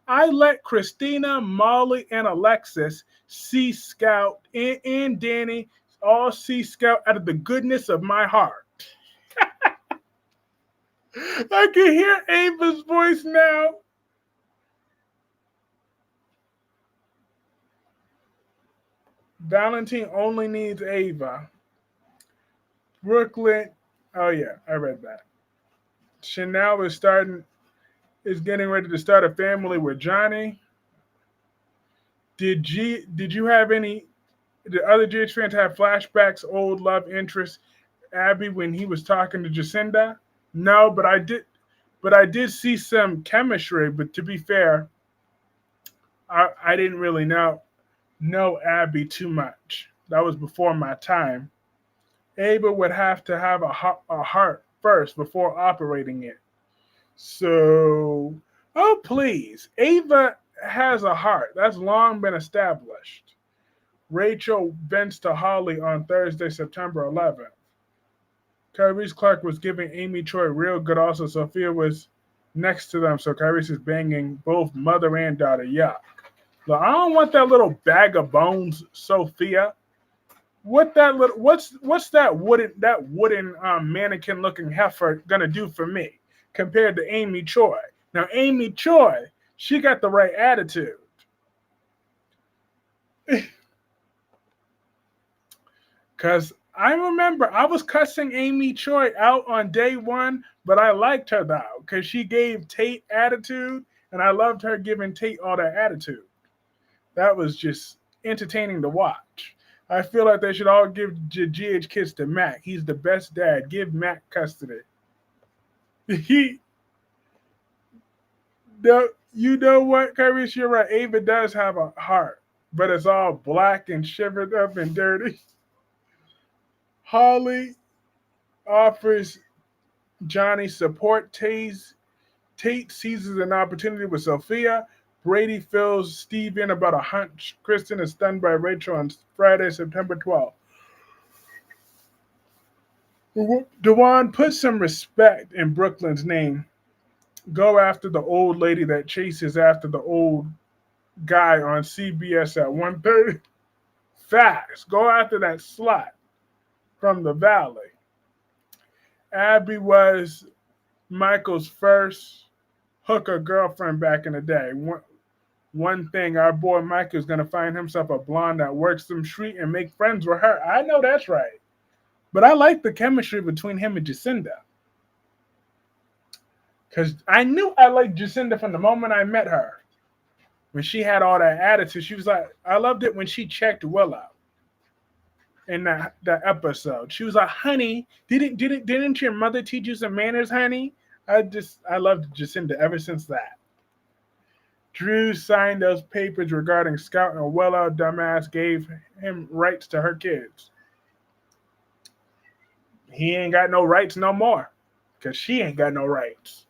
I let Christina, Molly, and Alexis see Scout and Danny all see Scout out of the goodness of my heart. I can hear Ava's voice now. Valentine only needs Ava. Brooklyn. Oh, yeah, I read that. Chanel is starting. is getting ready to start a family with Johnny. Did you have any? Did other GH fans have flashbacks, old love interest, Abby when he was talking to Jacinda? No, but I did. But I did see some chemistry. But to be fair, I didn't really know Abby too much. That was before my time. Ava would have to have a heart first before operating it. So, oh please, Ava has a heart. That's long been established. Rachel vents to Holly on Thursday, September 11th. Kyreese Clarke was giving Amy Choi real good. Also, Sophia was next to them, so Kyreese is banging both mother and daughter. Yuck. Look, I don't want that little bag of bones, Sophia. What's that wooden mannequin looking heifer gonna do for me compared to Amy Choi? Now Amy Choi, she got the right attitude. Cause I remember I was cussing Amy Choi out on day one, but I liked her though, because she gave Tate attitude, and I loved her giving Tate all that attitude. That was just entertaining to watch. I feel like they should all give GH kids to Mac. He's the best dad. Give Mac custody. You know what, Kyreese? You're right. Ava does have a heart, but it's all black and shivered up and dirty. Holly offers Johnny support. Tate seizes an opportunity with Sophia. Brady fills Steve in about a hunch. Kristen is stunned by Rachel on Friday, September 12th. Dewan, put some respect in Brooklyn's name. Go after the old lady that chases after the old guy on CBS at 1:30. Facts. Go after that slut from the Valley. Abby was Michael's first hooker girlfriend back in the day. One thing, our boy Mike is going to find himself a blonde that works some street and make friends with her. I know that's right. But I like the chemistry between him and Jacinda. Because I knew I liked Jacinda from the moment I met her. When she had all that attitude, she was like, I loved it when she checked Willow in that episode. She was like, honey, didn't your mother teach you some manners, honey? I loved Jacinda ever since that. Drew signed those papers regarding Scout, and Willow, dumbass, gave him rights to her kids. He ain't got no rights no more, because she ain't got no rights.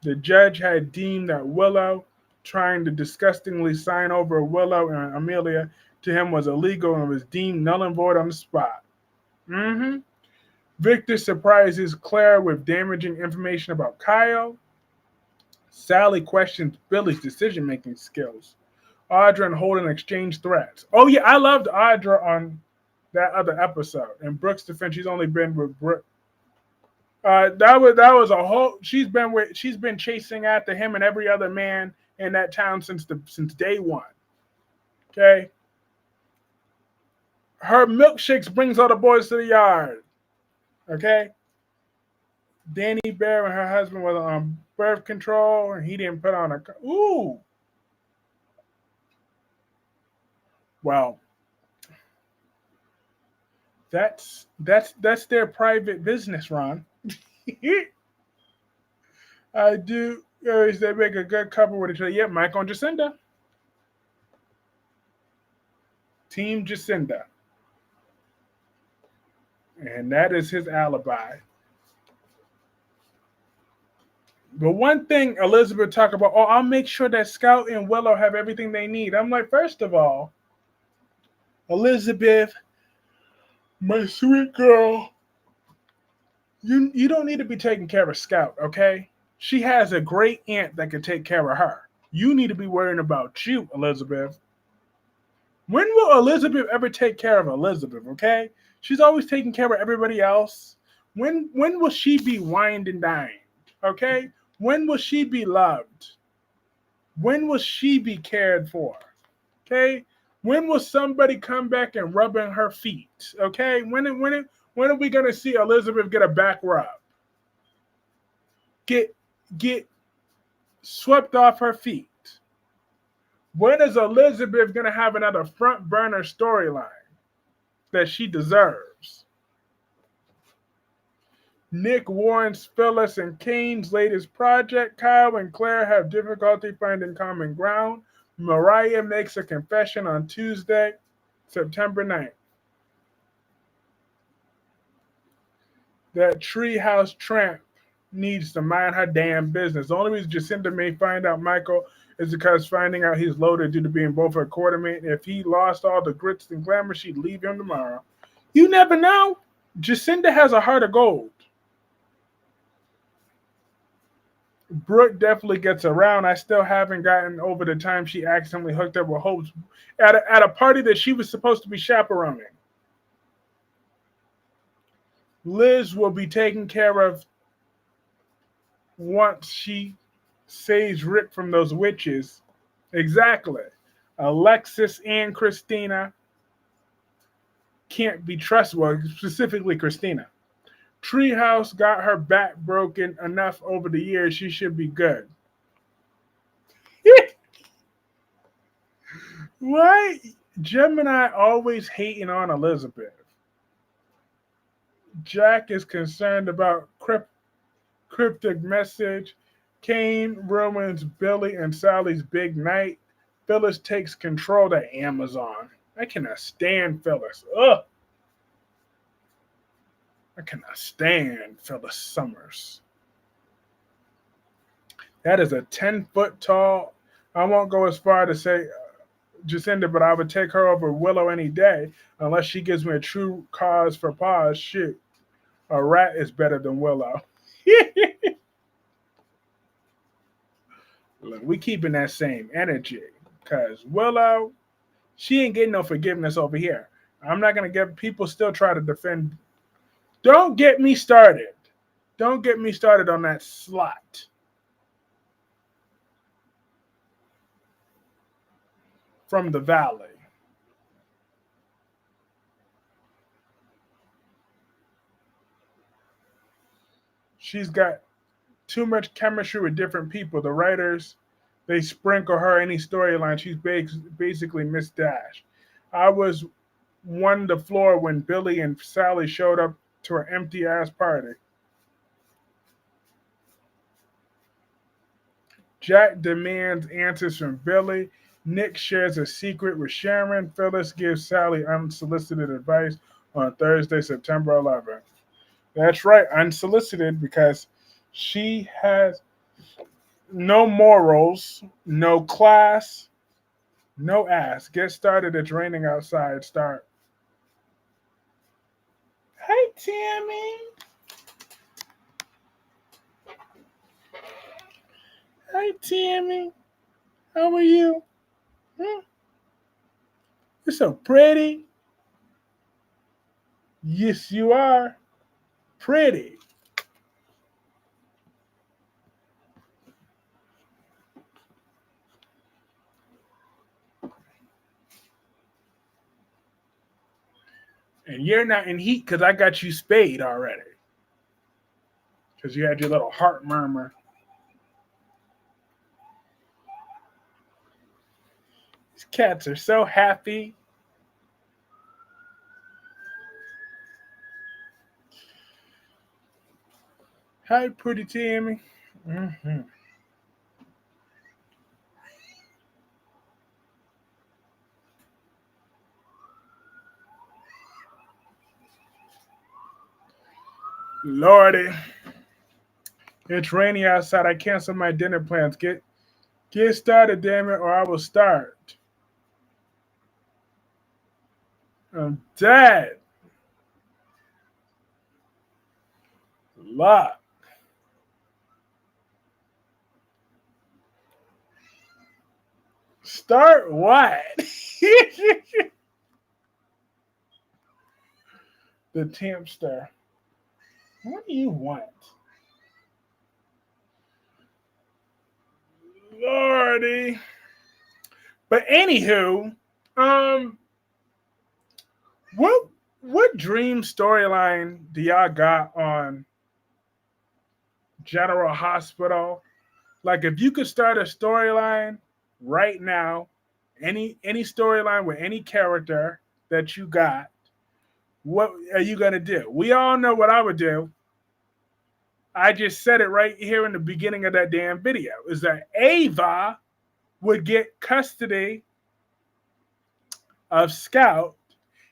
The judge had deemed that Willow trying to disgustingly sign over Willow and Amelia to him was illegal and was deemed null and void on the spot. Victor surprises Claire with damaging information about Kyle. Sally questions Billy's decision-making skills. Audra and Holden exchange threats. Oh yeah, I loved Audra on that other episode. In Brooke's defense, she's only been with Brooke. That was a whole. She's been chasing after him and every other man in that town since day one. Okay. Her milkshakes brings all the boys to the yard. Okay. Danny Bear and her husband was on birth control, and he didn't put on a. Ooh. Well, that's their private business, Ron. I do. They make a good couple with each other. Yeah, Michael and Jacinda. Team Jacinda. And that is his alibi. But one thing Elizabeth talked about, I'll make sure that Scout and Willow have everything they need. I'm like, first of all, Elizabeth, my sweet girl, you don't need to be taking care of Scout, okay? She has a great aunt that can take care of her. You need to be worrying about you, Elizabeth. When will Elizabeth ever take care of Elizabeth, okay? She's always taking care of everybody else. When will she be wined and dined, okay? When will she be loved? When will she be cared for, okay? When will somebody come back and rub in her feet, okay? When are we going to see Elizabeth get a back rub? get swept off her feet? When is Elizabeth going to have another front burner storyline that she deserves? Nick warns Phyllis and Kane's latest project. Kyle and Claire have difficulty finding common ground. Mariah makes a confession on Tuesday, September 9th. That treehouse tramp needs to mind her damn business. The only reason Jacinda may find out Michael is because finding out he's loaded due to being both her quartermate. If he lost all the grits and glamour, she'd leave him tomorrow. You never know. Jacinda has a heart of gold. Brooke definitely gets around. I still haven't gotten over the time she accidentally hooked up with Hope at a party that she was supposed to be chaperoning. Liz will be taken care of once she saves Rick from those witches. Exactly. Alexis and Christina can't be trusted. Well, specifically Christina. Treehouse got her back broken enough over the years. She should be good. Why Gemini always hating on Elizabeth? Jack is concerned about cryptic message. Kane ruins Billy and Sally's big night. Phyllis takes control to Amazon. I cannot stand Phyllis. Ugh. I cannot stand Phyllis Summers. That is a 10-foot tall. I won't go as far to say Jacinda, but I would take her over Willow any day unless she gives me a true cause for pause. Shoot, a rat is better than Willow. Look, we keeping that same energy because Willow, she ain't getting no forgiveness over here. I'm not going to get people still try to defend. Don't get me started. Don't get me started on that slut. From the Valley. She's got too much chemistry with different people. The writers, they sprinkle her any storyline. She's basically Miss Dash. I was won the floor when Billy and Sally showed up to her empty-ass party. Jack demands answers from Billy. Nick shares a secret with Sharon. Phyllis gives Sally unsolicited advice on Thursday, September 11th. That's right, unsolicited, because she has no morals, no class, no ass. Get started. It's raining outside. Start. Hey, Tammy. Hi, Tammy. How are you? You're so pretty. Yes, you are. Pretty. And you're not in heat because I got you spayed already. Because you had your little heart murmur. These cats are so happy. Hi, pretty Tammy. Mm-hmm. Lordy. It's rainy outside. I canceled my dinner plans. Get started, damn it, or I will start. I'm dead. Luck. Start what? The Tempster. What do you want? Lordy. But anywho, what dream storyline do y'all got on General Hospital. Like if you could start a storyline right now, any storyline with any character that you got, what are you gonna do? We all know what I would do. I just said it right here in the beginning of that damn video. Is that Ava would get custody of Scout,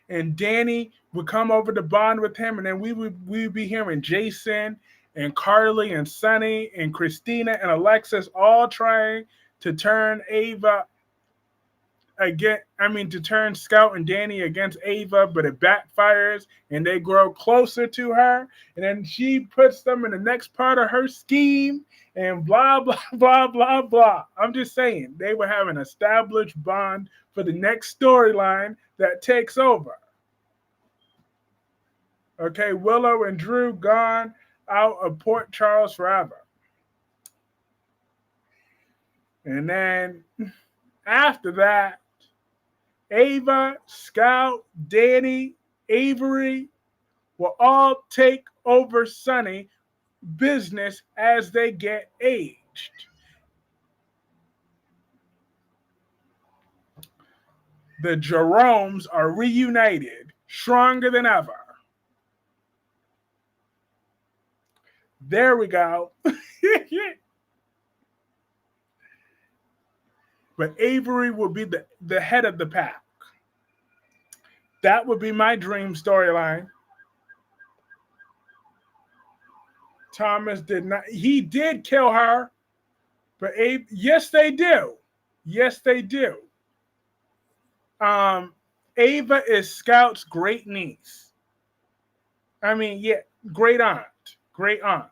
and Danny would come over to bond with him, and then we would be hearing Jason and Carly and Sunny and Christina and Alexis all trying to turn Ava to turn Scout and Danny against Ava, but it backfires and they grow closer to her, and then she puts them in the next part of her scheme and blah blah blah blah blah. I'm just saying they would have an established bond for the next storyline that takes over. Okay, Willow and Drew gone out of Port Charles forever. And then after that, Ava, Scout, Danny, Avery will all take over Sunny business as they get aged. The Jeromes are reunited, stronger than ever. There we go. But Avery will be the head of the pack. That would be my dream storyline. Thomas did not. He did kill her, but yes, they do. Yes, they do. Ava is Scout's great niece. I mean, yeah, great aunt. Great aunt.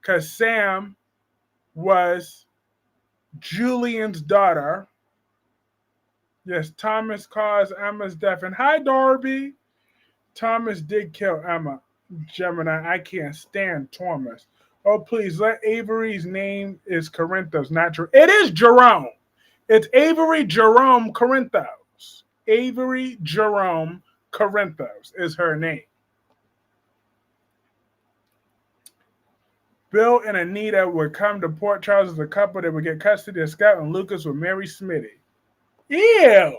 Because Sam was Julian's daughter. Yes, Thomas caused Emma's death. And hi, Darby. Thomas did kill Emma. Gemini, I can't stand Thomas. Oh, please, let Avery's name is Corinthos, not Jerome. It is Jerome. It's Avery Jerome Corinthos. Avery Jerome Corinthos is her name. Bill and Anita would come to Port Charles as a couple that would get custody of Scott, and Lucas would marry Smitty. Ew!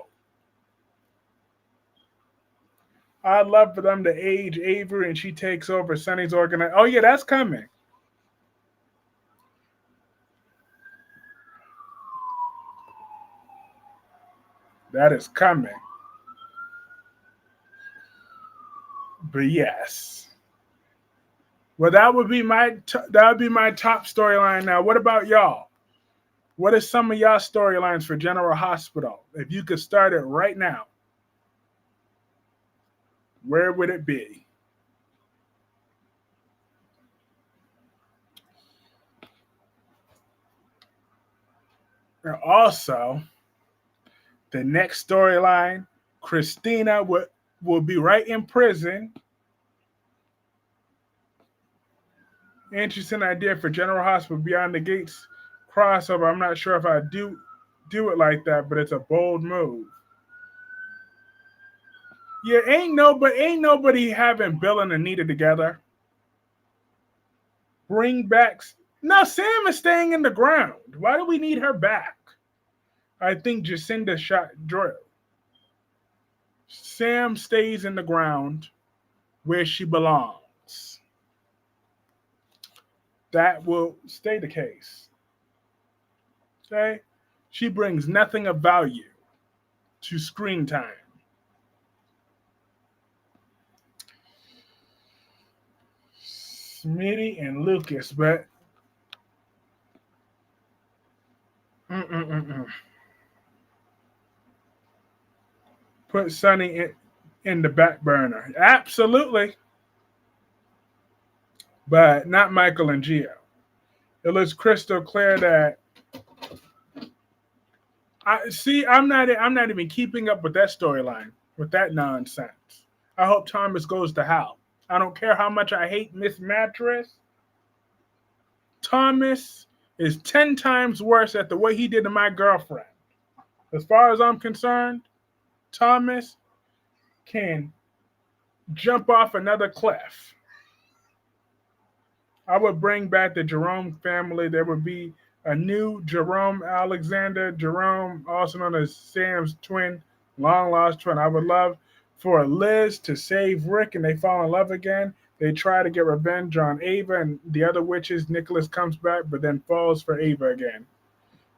I'd love for them to age Avery and she takes over Sunny's organization. Oh, yeah, that's coming. That is coming. But yes. Well, that would be my top storyline. Now, what about y'all? What are some of y'all storylines for General Hospital? If you could start it right now, where would it be? And also, the next storyline, Christina will be right in prison. Interesting idea for General Hospital Beyond the Gates crossover. I'm not sure if I do it like that, but it's a bold move. Yeah, ain't nobody having Bill and Anita together. Bring back. No, Sam is staying in the ground. Why do we need her back? I think Jacinda shot Drew. Sam stays in the ground where she belongs. That will stay the case. Okay? She brings nothing of value to screen time. Smitty and Lucas, but put Sunny in the back burner. Absolutely. But not Michael and Gio. It looks crystal clear that I'm not even keeping up with that storyline, with that nonsense. I hope Thomas goes to hell. I don't care how much I hate Miss Mattress. Thomas is 10 times worse at the way he did to my girlfriend. As far as I'm concerned, Thomas can jump off another cliff. I would bring back the Jerome family. There would be a new Jerome Alexander, Jerome, also known as Sam's twin, long lost twin. I would love for Liz to save Rick and they fall in love again. They try to get revenge on Ava and the other witches. Nicholas comes back, but then falls for Ava again.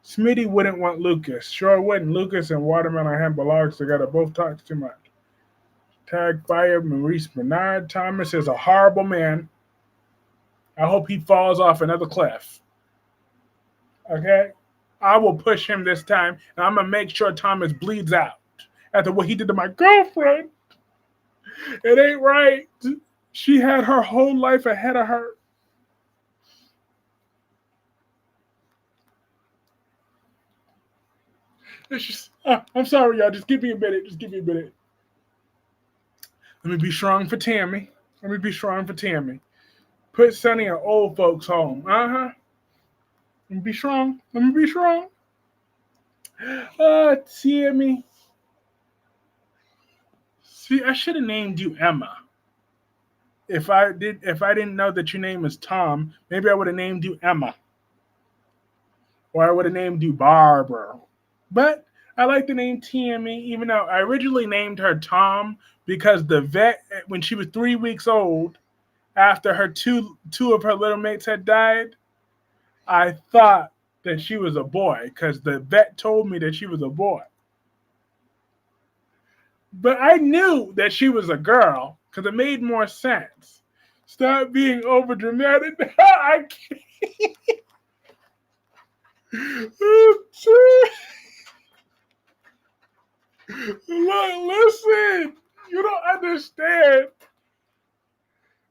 Smitty wouldn't want Lucas. Sure wouldn't. Lucas and Watermelon Ham belongs together. Both talk too much. Tag fire Maurice Bernard. Thomas is a horrible man. I hope he falls off another cliff. Okay? I will push him this time, and I'm gonna make sure Thomas bleeds out after what he did to my girlfriend. It ain't right. She had her whole life ahead of her. It's just, I'm sorry, y'all. Just give me a minute. Just give me a minute. Let me be strong for Tammy. Let me be strong for Tammy. Put Sonny in old folks' home. Uh-huh. Let me be strong. Let me be strong. Tammy. See, I should have named you Emma. If I didn't know that your name is Tom, maybe I would have named you Emma. Or I would have named you Barbara. But I like the name Tammy, even though I originally named her Tom because the vet, when she was 3 weeks old, after her two of her little mates had died, I thought that she was a boy because the vet told me that she was a boy. But I knew that she was a girl because it made more sense. Stop being over dramatic. I can't. Look, listen. You don't understand.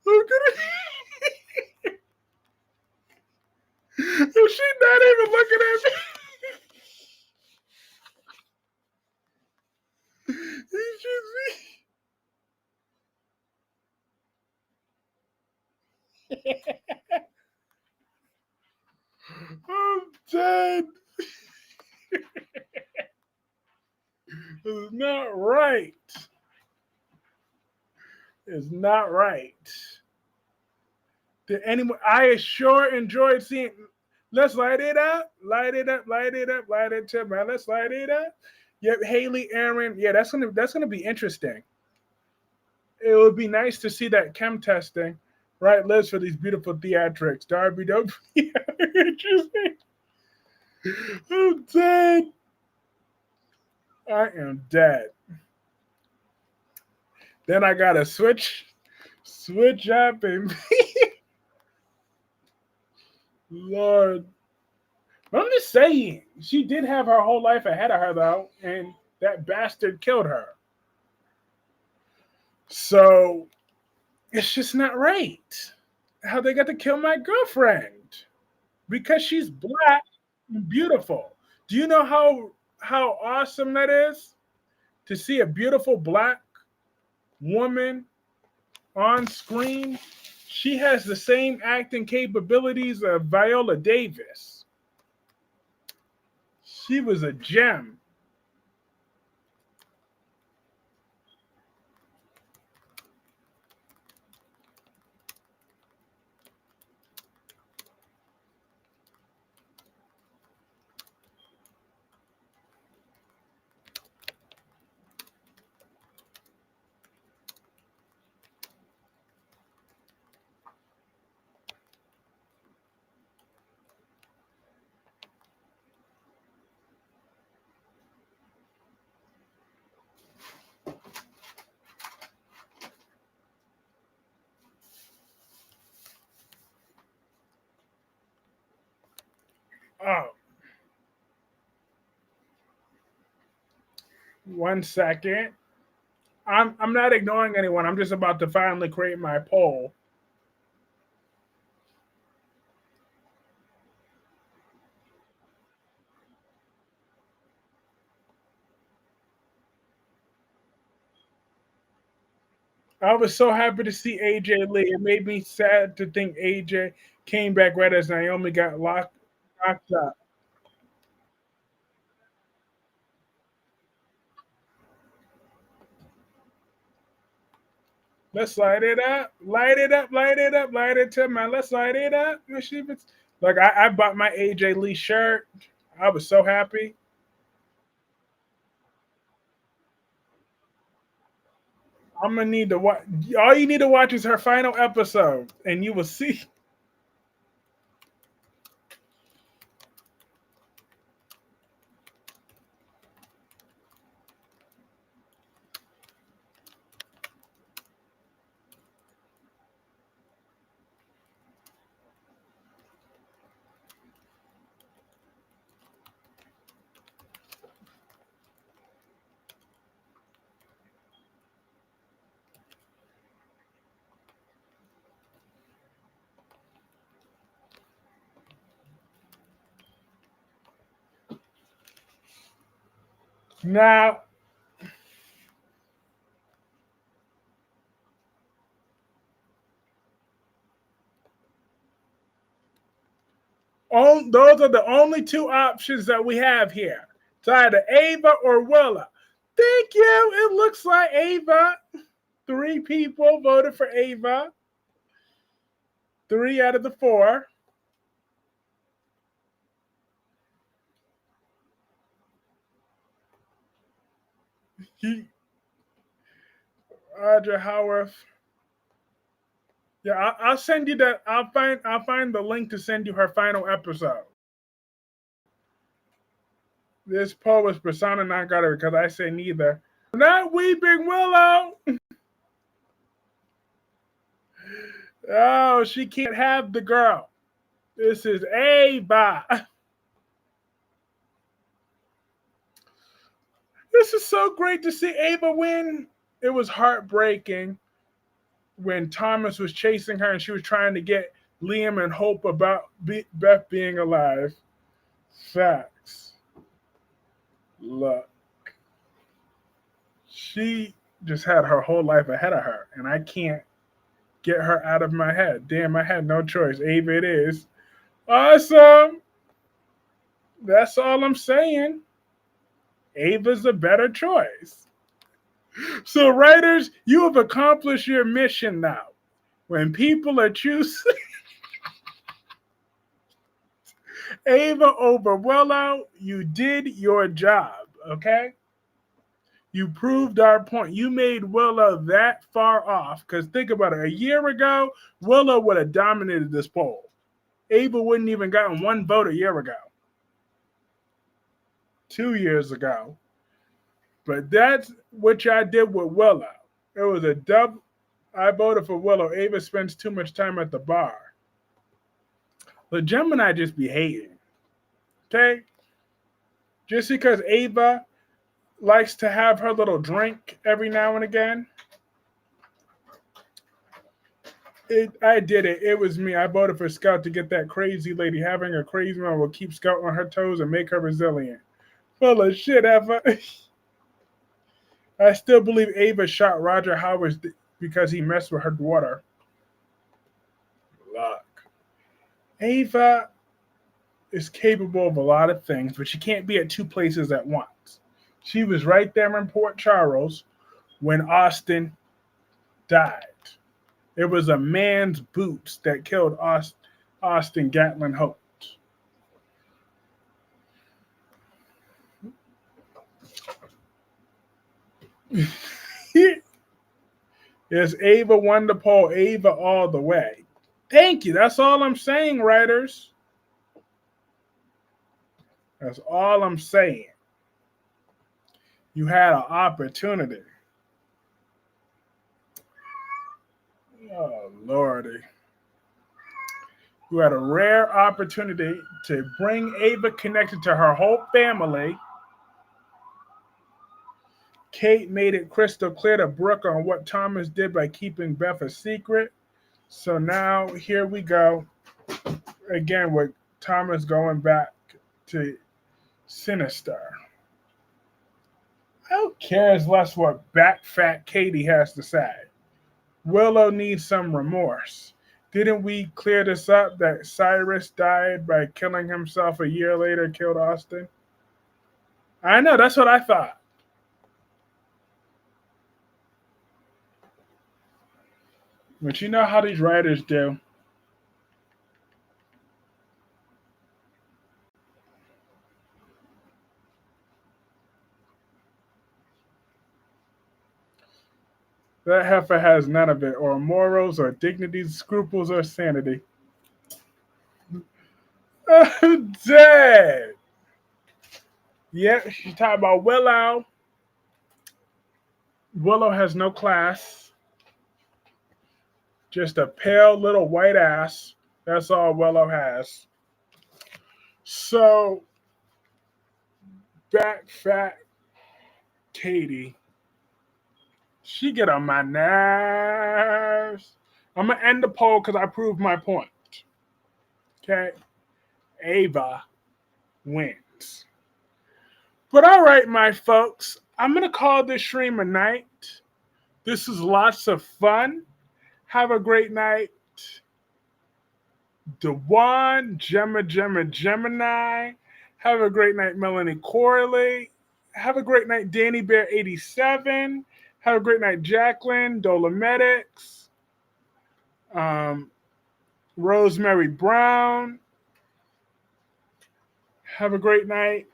Look at it. She's not even looking at me. He's just I'm dead. It's not right. It's not right. Did anyone? I sure enjoyed seeing. Let's light it up, light it up, light it up, light it up, man. Let's light it up. Yep, Haley, Aaron. Yeah, that's gonna be interesting. It would be nice to see that chem testing, right, Liz, for these beautiful theatrics. Darby, don't be interesting. I'm dead. I am dead. Then I gotta switch up and Lord. But I'm just saying, she did have her whole life ahead of her though, and that bastard killed her. So it's just not right. How they got to kill my girlfriend because she's black and beautiful. Do you know how awesome that is to see a beautiful black woman on screen? She has the same acting capabilities of Viola Davis. She was a gem. Oh, 1 second. I'm not ignoring anyone. I'm just about to finally create my poll. I was so happy to see AJ Lee. It made me sad to think AJ came back right as Naomi got locked up. Let's light it up, light it up, light it up, light it to man. Let's light it up. Like I bought my AJ Lee shirt. I was so happy. I'm gonna need to watch. All you need to watch is her final episode, and you will see. Now, those are the only two options that we have here. It's either Ava or Willow. Thank you. It looks like Ava. 3 people voted for Ava. 3 out of the 4. Roger Howarth. Yeah, I'll send you that. I'll find the link to send you her final episode. This poll was persona non grata because I say neither. Not weeping Willow. Oh, she can't have the girl. This is Ava. This is so great to see Ava win. It was heartbreaking when Thomas was chasing her and she was trying to get Liam and Hope about Beth being alive. Facts. Look. She just had her whole life ahead of her, and I can't get her out of my head. Damn, I had no choice. Ava it is. Awesome. That's all I'm saying. Ava's a better choice. So, writers, you have accomplished your mission now. When people are choosing Ava over Willow, you did your job, okay? You proved our point. You made Willow that far off. Because think about it. A year ago, Willow would have dominated this poll. Ava wouldn't even gotten 1 vote a year ago. 2 years ago. But that's what y'all did with Willow. It was a dub. I voted for Willow. Ava spends too much time at the bar. But Gemini just be hating. Okay? Just because Ava likes to have her little drink every now and again. I did it. It was me. I voted for Scout to get that crazy lady. Having a crazy man will keep Scout on her toes and make her resilient. Full of shit, Eva. I still believe Ava shot Roger Howard because he messed with her daughter. Look. Ava is capable of a lot of things, but she can't be at 2 places at once. She was right there in Port Charles when Austin died. It was a man's boots that killed Austin Gatlin Holt. Yes, Ava won the poll. Ava all the way. Thank you. That's all I'm saying, writers. That's all I'm saying. You had an opportunity. Oh, Lordy. You had a rare opportunity to bring Ava connected to her whole family. Kate made it crystal clear to Brooke on what Thomas did by keeping Beth a secret. So now here we go. Again, with Thomas going back to Sinister. Who cares less what back fat Katie has to say? Willow needs some remorse. Didn't we clear this up that Cyrus died by killing himself a year later, killed Austin? I know, that's what I thought. But you know how these writers do. That heifer has none of it, or morals, or dignity, scruples, or sanity. Dead. Yep, she's talking about Willow. Willow has no class, just a pale little white ass. That's all Willow has. So, back fat Katie, she get on my nerves. I'm gonna end the poll because I proved my point. Okay, Ava wins. But all right, my folks, I'm gonna call this stream a night. This is lots of fun. Have a great night. Dewan, Gemini. Have a great night, Melanie Corley. Have a great night, Danny Bear 87. Have a great night, Jacqueline, Dolomedics, Rosemary Brown. Have a great night,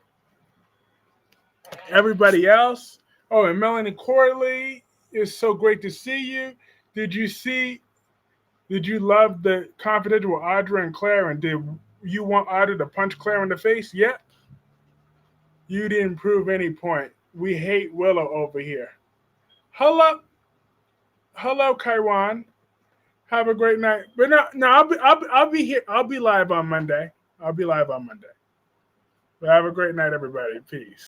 everybody else. Oh, and Melanie Corley, it's so great to see you. Did you love the confidential with Audra and Claire? And did you want Audra to punch Claire in the face? Yep. You didn't prove any point. We hate Willow over here. Hello, Kaiwan. Have a great night. But no, I'll be here. I'll be live on Monday. But have a great night, everybody. Peace.